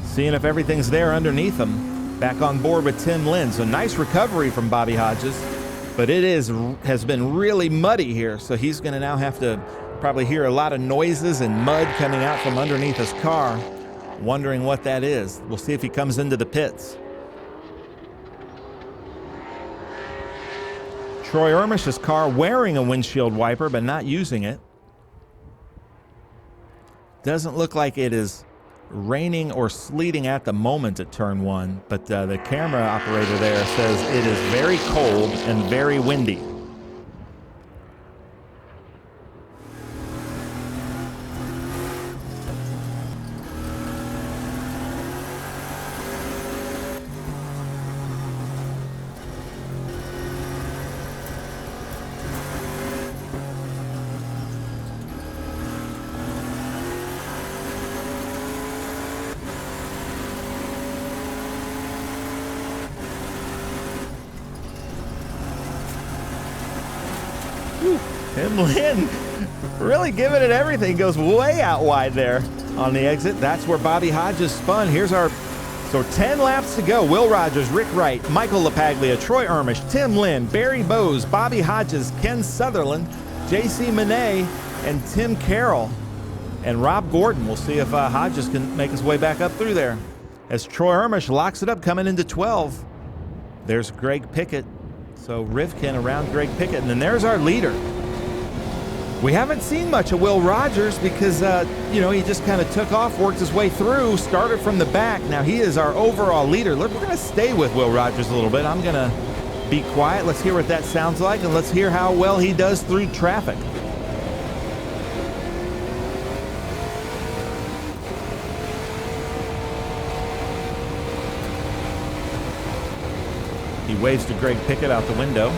seeing if everything's there underneath him. Back on board with Tim Lynn. So nice recovery from Bobby Hodges, but it has been really muddy here. So he's going to now have to probably hear a lot of noises and mud coming out from underneath his car, wondering what that is. We'll see if he comes into the pits. Troy Armish's car wearing a windshield wiper, but not using it. Doesn't look like it is raining or sleeting at the moment at turn 1, but the camera operator there says it is very cold and very windy. Tim Lynn really giving it everything. Goes way out wide there on the exit. That's where Bobby Hodges spun. Here's our, so 10 laps to go. Will Rogers, Rick Wright, Michael LaPaglia, Troy Armish, Tim Lynn, Barry Bowes, Bobby Hodges, Ken Sutherland, J.C. Monet, and Tim Carroll. And Rob Gordon. We'll see if Hodges can make his way back up through there. As Troy Armish locks it up coming into 12. There's Greg Pickett. So Rivkin around Greg Pickett. And then there's our leader. We haven't seen much of Will Rogers because, he just kind of took off, worked his way through, started from the back. Now he is our overall leader. We're going to stay with Will Rogers a little bit. I'm going to be quiet. Let's hear what that sounds like, and let's hear how well he does through traffic. He waves to Greg Pickett out the window.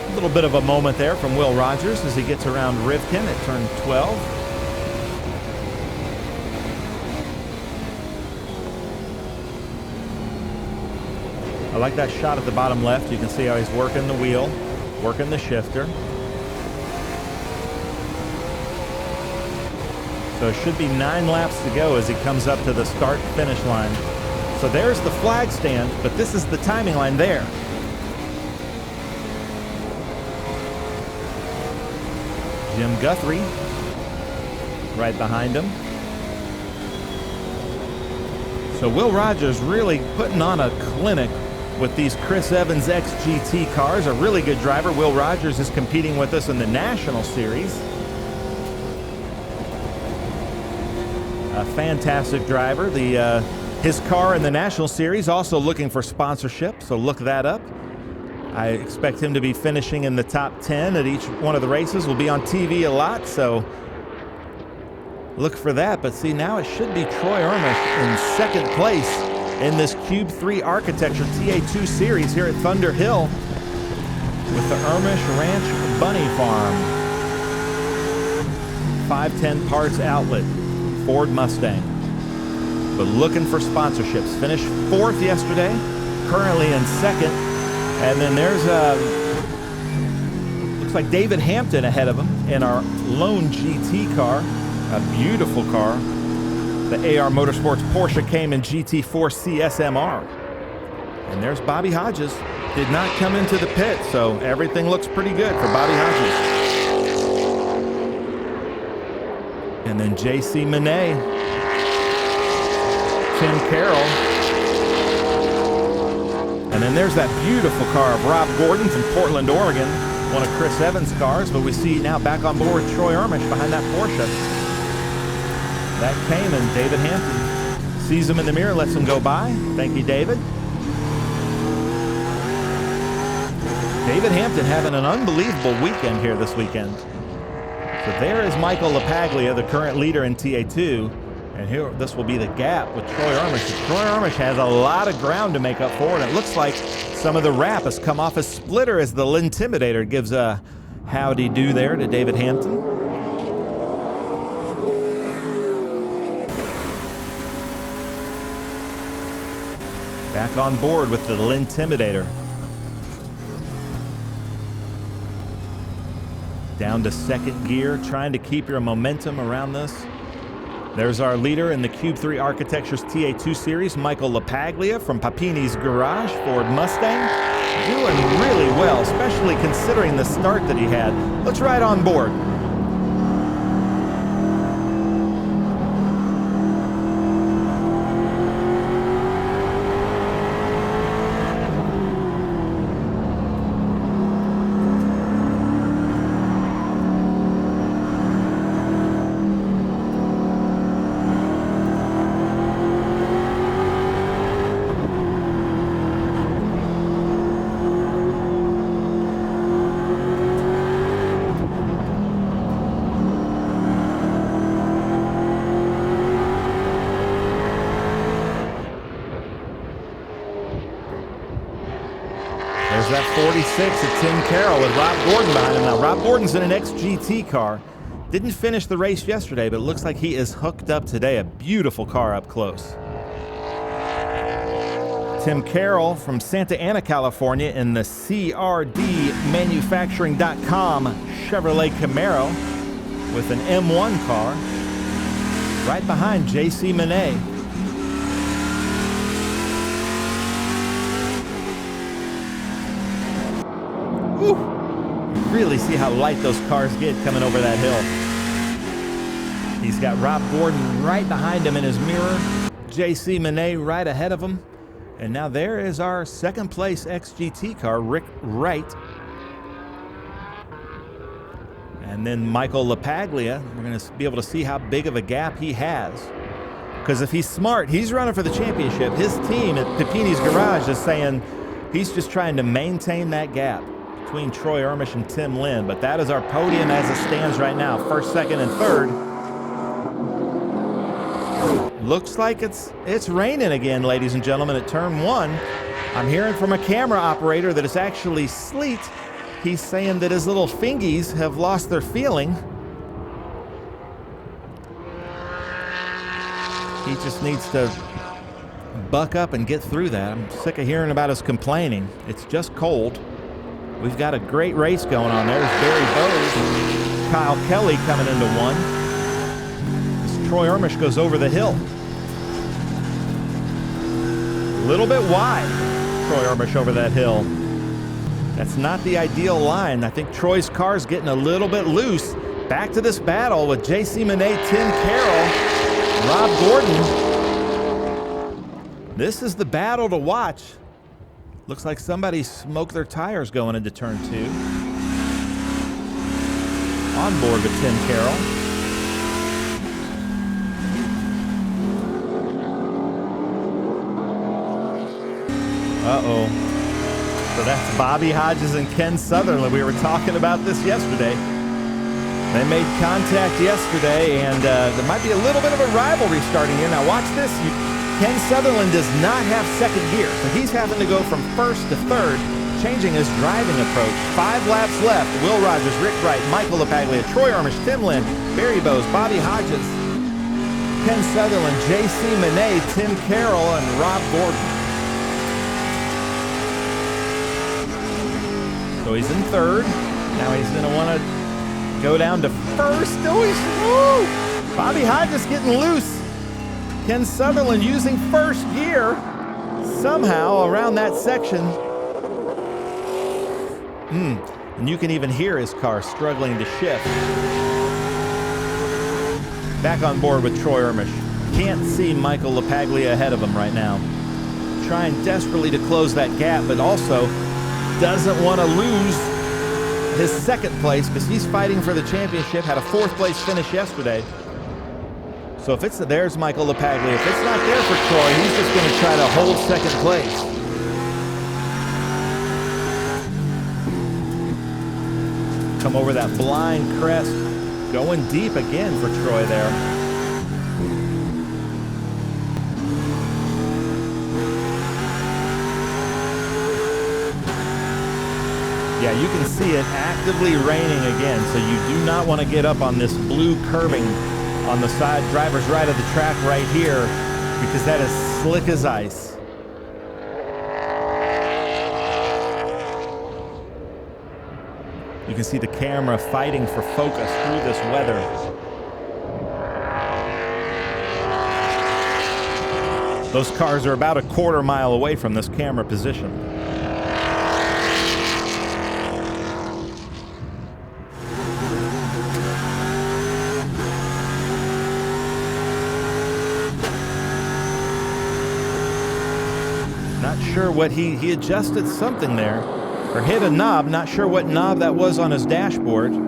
A little bit of a moment there from Will Rogers as he gets around Rivkin at turn 12. I like that shot at the bottom left. You can see how he's working the wheel, working the shifter. So it should be 9 laps to go as he comes up to the start-finish line. So there's the flag stand, but this is the timing line there. Jim Guthrie right behind him. So Will Rogers really putting on a clinic with these Chris Evans XGT cars. A really good driver. Will Rogers is competing with us in the National Series. A fantastic driver. His car in the National Series also looking for sponsorship, so look that up. I expect him to be finishing in the top 10 at each one of the races. Will be on TV a lot, so look for that. But see, now it should be Troy Ermish in second place in this Cube 3 Architecture TA2 Series here at Thunderhill with the Ermish Ranch Bunny Farm. 510 Parts Outlet, Ford Mustang. But looking for sponsorships. Finished 4th yesterday, currently in 2nd. And then there's looks like David Hampton ahead of him in our lone GT car. A beautiful car. The AR Motorsports Porsche Cayman GT4 CSMR. And there's Bobby Hodges. Did not come into the pit, so everything looks pretty good for Bobby Hodges. And then JC Monet, Tim Carroll. And then there's that beautiful car of Rob Gordon from Portland, Oregon. One of Chris Evans' cars, but we see now back on board Troy Ermish behind that Porsche. That Cayman, David Hampton. Sees him in the mirror, lets him go by. Thank you, David. David Hampton having an unbelievable weekend here this weekend. So there is Michael LaPaglia, the current leader in TA2. And here, this will be the gap with Troy Ermish. Troy Ermish has a lot of ground to make up for, and it looks like some of the wrap has come off his splitter as the Lintimidator gives a howdy-do there to David Hampton. Back on board with the Lintimidator. Down to 2nd gear, trying to keep your momentum around this. There's our leader in the Cube 3 Architectures TA2 Series, Michael LaPaglia from Papini's Garage, Ford Mustang. Doing really well, especially considering the start that he had. Let's ride on board. There's that 46 of Tim Carroll with Rob Gordon behind him. Now, Rob Gordon's in an XGT car. Didn't finish the race yesterday, but it looks like he is hooked up today. A beautiful car up close. Tim Carroll from Santa Ana, California in the CRDmanufacturing.com Chevrolet Camaro with an M1 car. Right behind JC Monet. Whew. Really see how light those cars get coming over that hill. He's got Rob Gordon right behind him in his mirror. JC Monet right ahead of him. And now there is our 2nd place XGT car, Rick Wright. And then Michael LaPaglia. We're going to be able to see how big of a gap he has. Because if he's smart, he's running for the championship. His team at Papini's Garage is saying he's just trying to maintain that gap between Troy Ermish and Tim Lynn. But that is our podium as it stands right now. 1st, 2nd, and 3rd. Looks like it's raining again, ladies and gentlemen, at turn 1. I'm hearing from a camera operator that it's actually sleet. He's saying that his little fingies have lost their feeling. He just needs to buck up and get through that. I'm sick of hearing about his complaining. It's just cold. We've got a great race going on. There's Barry Bowes, Kyle Kelly coming into 1. Troy Ermish goes over the hill. A little bit wide, Troy Ermish over that hill. That's not the ideal line. I think Troy's car's getting a little bit loose. Back to this battle with J.C. Monet, Tim Carroll, Rob Gordon. This is the battle to watch. Looks like somebody smoked their tires going into turn 2. On board with Tim Carroll. Uh-oh. So that's Bobby Hodges and Ken Sutherland. We were talking about this yesterday. They made contact yesterday, and there might be a little bit of a rivalry starting here. Now watch this. Ken Sutherland does not have second gear, so he's having to go from first to third, changing his driving approach. 5 laps left. Will Rogers, Rick Wright, Michael LaPaglia, Troy Ermish, Tim Lynn, Barry Bowes, Bobby Hodges, Ken Sutherland, J.C. Monet, Tim Carroll, and Rob Gordon. So he's in third. Now he's going to want to go down to first. Bobby Hodges getting loose. Ken Sutherland using first gear somehow around that section. And you can even hear his car struggling to shift. Back on board with Troy Ermish. Can't see Michael LaPaglia ahead of him right now. Trying desperately to close that gap, but also doesn't want to lose his second place because he's fighting for the championship. Had a 4th place finish yesterday. So if it's there's Michael LaPaglia. If it's not there for Troy, he's just going to try to hold second place. Come over that blind crest. Going deep again for Troy there. Yeah, you can see it actively raining again, so you do not want to get up on this blue curbing on the side, driver's right of the track right here, because that is slick as ice. You can see the camera fighting for focus through this weather. Those cars are about a quarter mile away from this camera position. Not sure what he adjusted something there, or hit a knob. Not sure what knob that was on his dashboard. You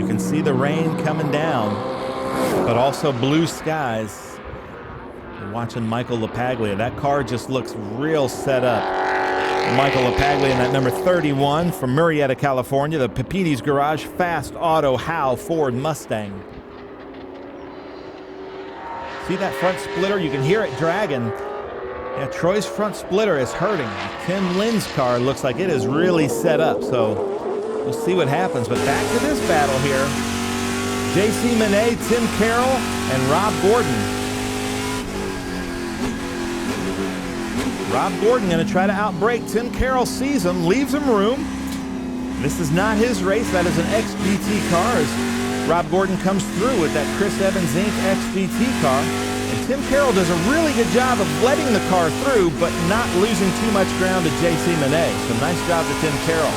can see the rain coming down, but also blue skies. You're watching Michael LaPaglia. That car just looks real set up. Michael LaPaglia in that number 31 from Murrieta, California, the Pepini's Garage Fast Auto Howe Ford Mustang. See that front splitter? You can hear it dragging. Yeah, Troy's front splitter is hurting. Tim Lynn's car looks like it is really set up, so we'll see what happens. But back to this battle here. J.C. Monet, Tim Carroll, and Rob Gordon. Rob Gordon going to try to outbrake. Tim Carroll sees him, leaves him room. This is not his race. That is an XBT car as Rob Gordon comes through with that Chris Evans Inc. XBT car. Tim Carroll does a really good job of letting the car through, but not losing too much ground to J.C. Monet. So nice job to Tim Carroll.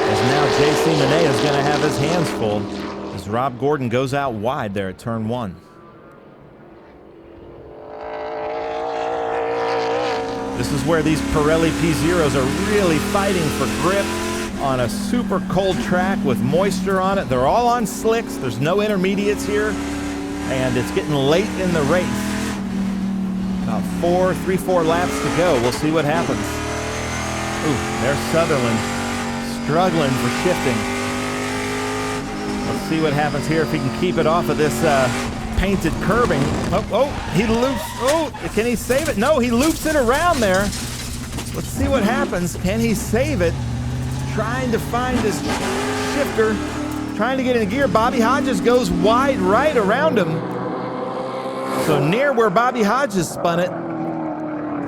As now J.C. Monet is going to have his hands full as Rob Gordon goes out wide there at turn 1. This is where these Pirelli P0s are really fighting for grip on a super cold track with moisture on it. They're all on slicks. There's no intermediates here, and it's getting late in the race. About 3-4 laps to go. We'll see what happens. Ooh, there's Sutherland struggling for shifting. Let's see what happens here if he can keep it off of this painted curbing. He loops. Oh, can he save it? No, he loops it around there. Let's see what happens. Can he save it? Trying to find his shifter, trying to get in gear. Bobby Hodges goes wide right around him. So near where Bobby Hodges spun it.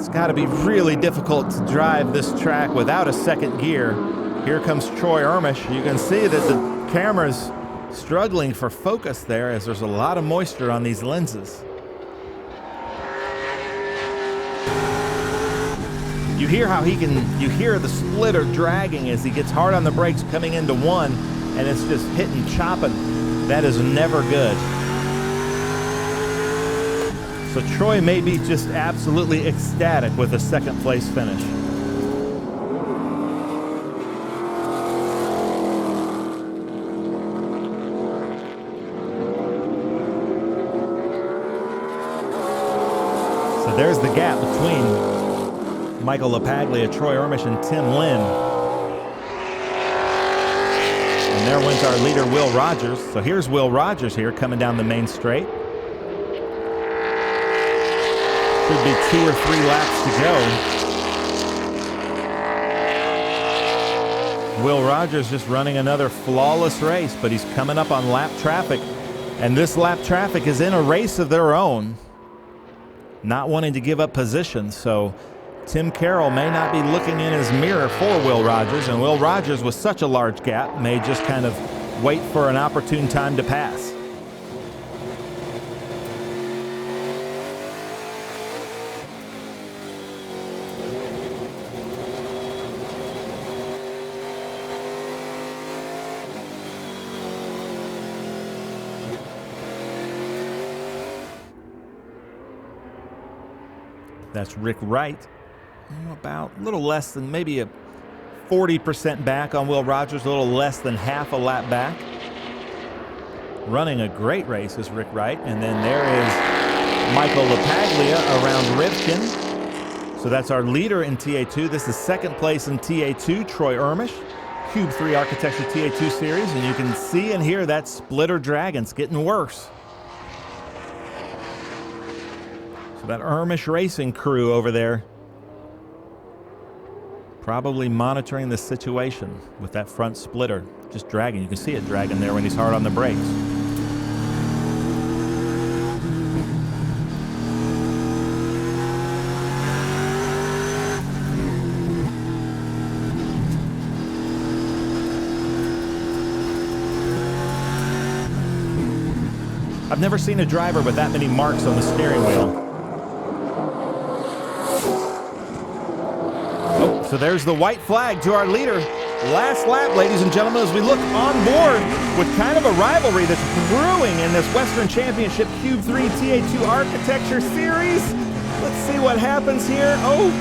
It's got to be really difficult to drive this track without a second gear. Here comes Troy Ermish. You can see that the camera's struggling for focus there as there's a lot of moisture on these lenses. You hear how you hear the splitter dragging as he gets hard on the brakes coming into one, and it's just hitting, chopping. That is never good. So Troy may be just absolutely ecstatic with a second place finish. So there's the gap between Michael LaPaglia, Troy Ermish, and Tim Lynn. And there went our leader, Will Rogers. So here's Will Rogers here coming down the main straight. Should be 2 or 3 laps to go. Will Rogers just running another flawless race, but he's coming up on lap traffic. And this lap traffic is in a race of their own, not wanting to give up position. So Tim Carroll may not be looking in his mirror for Will Rogers, and Will Rogers, with such a large gap, may just kind of wait for an opportune time to pass. That's Rick Wright. About a little less than maybe a 40% back on Will Rogers, a little less than half a lap back. Running a great race is Rick Wright. And then there is Michael LaPaglia around Rivkin. So that's our leader in TA2. This is second place in TA2, Troy Ermish. Cube 3 Architecture TA2 Series. And you can see and hear that splitter dragon's getting worse. So that Ermish Racing crew over there probably monitoring the situation with that front splitter just dragging. You can see it dragging there when he's hard on the brakes. I've never seen a driver with that many marks on the steering wheel. So there's the white flag to our leader. Last lap, ladies and gentlemen, as we look on board with kind of a rivalry that's brewing in this Western Championship Cube 3 TA2 Architecture Series. Let's see what happens here. Oh,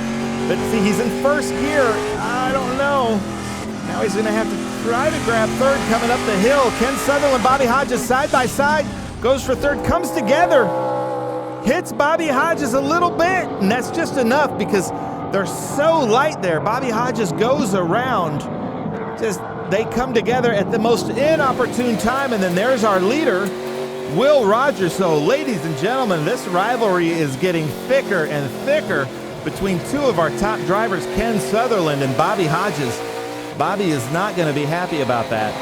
let's see, he's in first gear. I don't know. Now he's going to have to try to grab third coming up the hill. Ken Sutherland, Bobby Hodges side by side. Goes for third, comes together. Hits Bobby Hodges a little bit, and that's just enough because they're so light there. Bobby Hodges goes around. Just they come together at the most inopportune time, and then there's our leader, Will Rogers. So, ladies and gentlemen, this rivalry is getting thicker and thicker between two of our top drivers, Ken Sutherland and Bobby Hodges. Bobby is not going to be happy about that.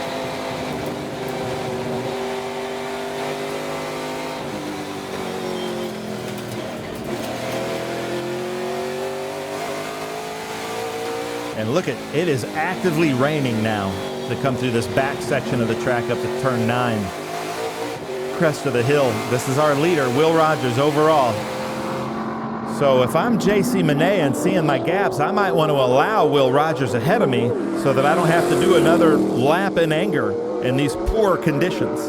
And look at it, is actively raining now to come through this back section of the track up to turn 9. Crest of the hill. This is our leader, Will Rogers, overall. So if I'm JC Monet and seeing my gaps, I might want to allow Will Rogers ahead of me so that I don't have to do another lap in anger in these poor conditions.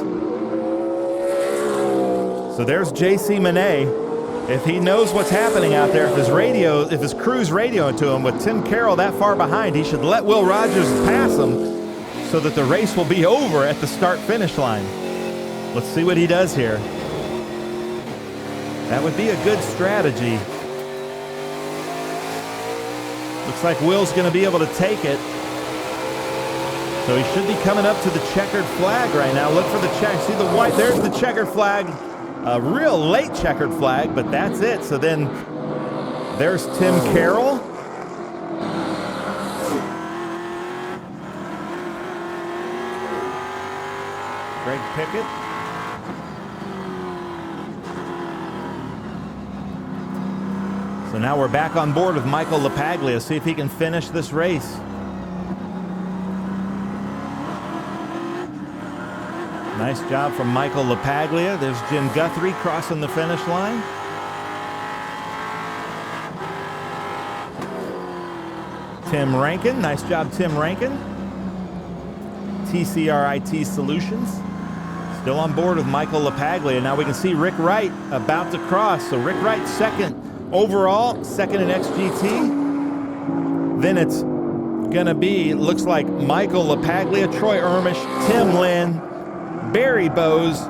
So there's JC Monet. If he knows what's happening out there, if his crew's radioing to him with Tim Carroll that far behind, he should let Will Rogers pass him so that the race will be over at the start-finish line. Let's see what he does here. That would be a good strategy. Looks like Will's going to be able to take it. So he should be coming up to the checkered flag right now. Look for the check. See the white? There's the checkered flag. A real late checkered flag, but that's it. So then there's Tim Carroll. Greg Pickett. So now we're back on board with Michael LaPaglia, see if he can finish this race. Nice job from Michael LaPaglia. There's Jim Guthrie crossing the finish line. Tim Rankin, nice job, Tim Rankin. TCRIT Solutions, still on board with Michael LaPaglia. Now we can see Rick Wright about to cross. So Rick Wright second overall, second in XGT. Then it's gonna be, looks like Michael LaPaglia, Troy Ermish, Tim Lynn, Barry Bowes,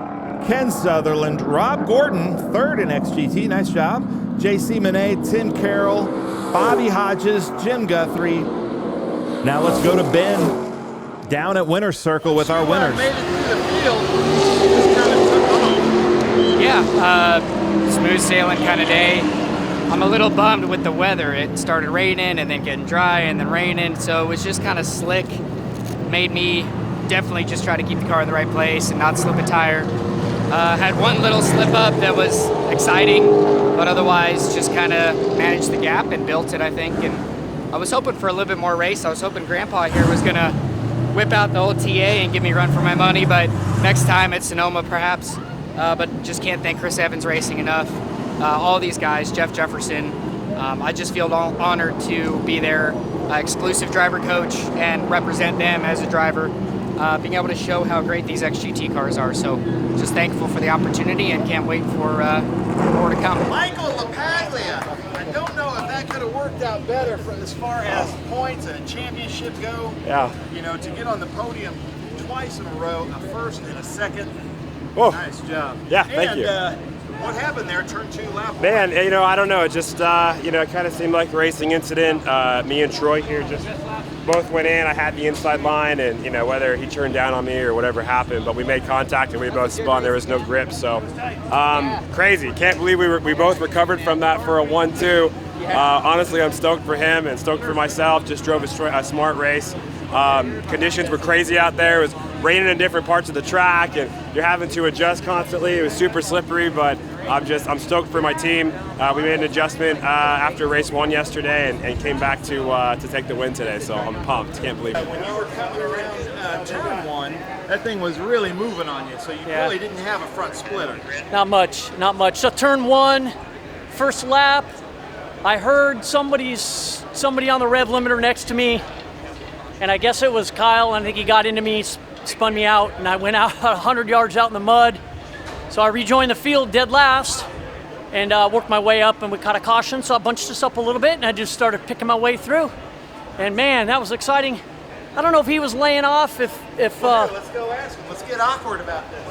Ken Sutherland, Rob Gordon, third in XGT, nice job. JC Monet, Tim Carroll, Bobby Hodges, Jim Guthrie. Now let's go to Ben down at Winner's Circle with our winners. Made it through the field. Just kind of took off. Yeah, smooth sailing kind of day. I'm a little bummed with the weather. It started raining and then getting dry and then raining, so it was just kind of slick. Made me definitely just try to keep the car in the right place and not slip a tire. Had one little slip up that was exciting, but otherwise just kind of managed the gap and built it, I think. And I was hoping for a little bit more race. I was hoping Grandpa here was gonna whip out the old TA and give me a run for my money, but next time at Sonoma perhaps. But just can't thank Chris Evans Racing enough. All these guys, Jeff Jefferson, I just feel honored to be their exclusive driver coach and represent them as a driver, being able to show how great these XGT cars are. So just thankful for the opportunity and can't wait for more to come. Michael LaPaglia. I don't know if that could have worked out better for as far as points and a championship go. Yeah. You know, to get on the podium twice in a row, a first and a second. Oh. Nice job. Yeah, thank you. What happened there? Turn 2, lap 1. Man, you know, I don't know. It just, you know, it kind of seemed like a racing incident. Me and Troy here just both went in. I had the inside line, and, you know, whether he turned down on me or whatever happened, but we made contact and we both spun. There was no grip. So crazy. Can't believe we both recovered from that for a 1-2. Honestly, I'm stoked for him and stoked for myself. Just drove a smart race. Conditions were crazy out there. It was raining in different parts of the track, and you're having to adjust constantly. It was super slippery, but I'm stoked for my team. We made an adjustment after race 1 yesterday and came back to take the win today, so I'm pumped. Can't believe it. When you were coming around turn 1, that thing was really moving on you, so you really didn't have a front splitter. Not much, not much. So turn 1, first lap, I heard somebody on the rev limiter next to me, and I guess it was Kyle, and I think he got into me, spun me out, and I went out 100 yards out in the mud. So I rejoined the field dead last and worked my way up, and we caught a caution, so I bunched us up a little bit, and I just started picking my way through. And man, that was exciting. I don't know if he was laying off, Let's go ask him. Let's get awkward about this.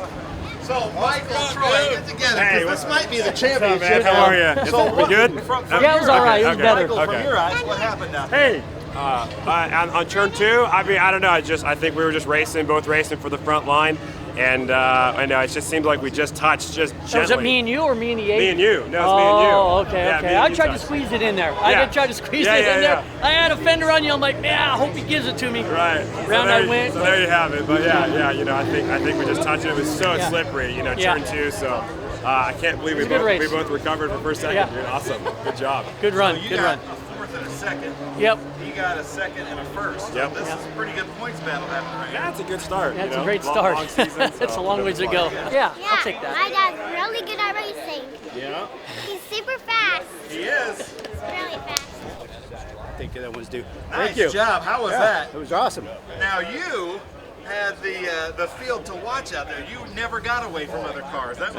So, Michael, Troy, get together, Hey, because this might be the championship. man? How are you? So, We good? Yeah, it was all right. It was better. Michael, from your eyes, what happened now? Hey. On turn 2, I mean, I don't know. I think we were just both racing for the front line, and I know it just seemed like we just touched just gently. Was it me and you or me and the 8? Me and you. No, it's me and you. Oh, okay, Yeah, okay. me and I you tried to touched. squeeze it in there. Yeah. I did try to squeeze Yeah, it yeah, in there. yeah. I had a fender on you. I'm like, yeah, I hope he gives it to me. Right. Round I went. So there you have it. But yeah, you know, I think we just touched it. It was so slippery, you know, Yeah. turn 2. So I can't believe we a good race. both recovered for first second. Yeah. Dude, awesome. Good job. Good run, So you good got run. a fourth and a second. Yep. He got a second and a first. Yep. So this is a pretty good points battle happening right Yeah, now. it's a good start. That's you know? a great Long- start. Long season, It's so a long ways to go. Yeah. Yeah, Yeah, I'll take that. my dad's really good at racing. Yeah, He's super fast. he is. He's really fast. I think that was due. Nice job. How was that? It was awesome. Now you had the field to watch out there. You never got away from other cars. That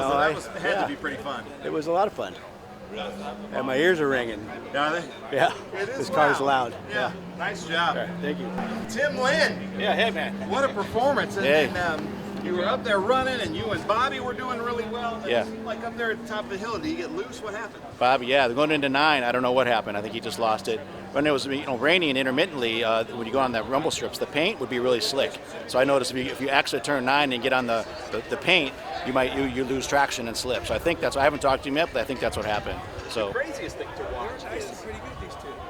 had to be pretty fun. It was a lot of fun. And my ears are ringing. Are they? Yeah. It is This car's loud. Yeah. Nice job. All right, thank you. Tim Lynn, Yeah, hey man. what a performance. And, Hey. you were up there running, and you and Bobby were doing really well. And Yeah. it was like up there at the top of the hill, did you get loose? What happened? Bobby, yeah, going into 9, I don't know what happened. I think he just lost it. When it was raining intermittently, when you go on that rumble strips, the paint would be really slick. So I noticed if you actually turn 9 and get on the paint, you lose traction and slip. So I think I haven't talked to him yet, but I think that's what happened. So. Craziest thing to watch is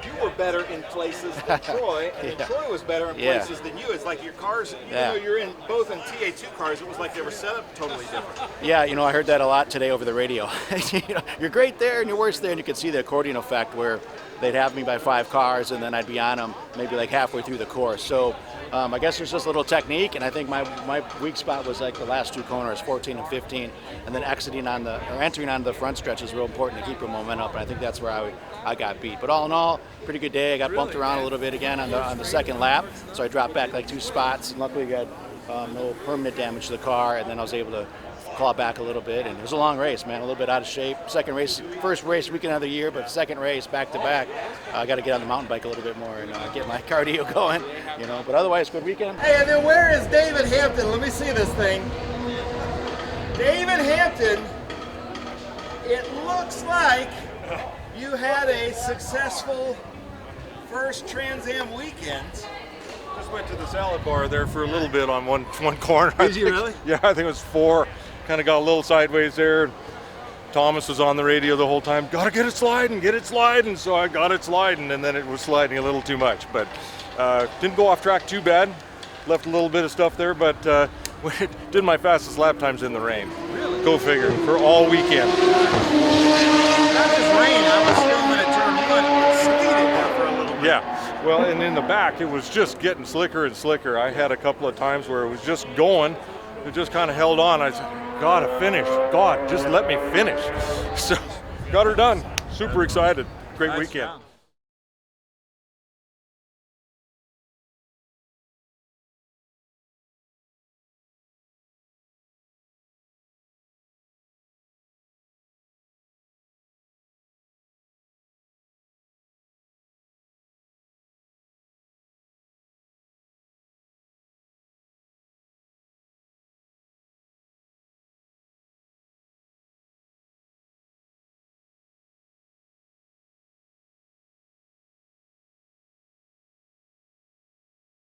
you were better in places than Troy, and then Troy was better in places than you. It's like your cars, even though you're in both in TA2 cars, it was like they were set up totally different. Yeah, you know, I heard that a lot today over the radio. You know, you're great there and you're worse there, and you could see the accordion effect where they'd have me by 5 cars and then I'd be on them maybe like halfway through the course. So I guess there's just a little technique, and I think my weak spot was like the last 2 corners, 14 and 15, and then entering onto the front stretch is real important to keep your momentum up, and I think that's where I got beat. But all in all, pretty good day. I got bumped around a little bit again on the second lap, so I dropped back like 2 spots, and luckily got no permanent damage to the car, and then I was able to claw back a little bit, and it was a long race, man, a little bit out of shape. First race weekend of the year, but second race back to back. I got to get on the mountain bike a little bit more and get my cardio going, you know. But otherwise, good weekend. Hey, and then where is David Hampton? Let me see this thing. David Hampton, it looks like you had a successful first Trans Am weekend. Just went to the salad bar there for a little bit on one corner. Did you really? Yeah, I think it was 4. Kind of got a little sideways there. Thomas was on the radio the whole time. Got to get it sliding. So I got it sliding, and then it was sliding a little too much. But didn't go off track too bad. Left a little bit of stuff there, but did my fastest lap times in the rain. Really? Go figure. For all weekend. Not just rain. I was filming at turn 1. It sleeted there for a little bit. Yeah. Well, and in the back, it was just getting slicker and slicker. I had a couple of times where it was just going. It just kind of held on. I said, gotta finish. God, just let me finish. So, got her done. Super excited. Great weekend.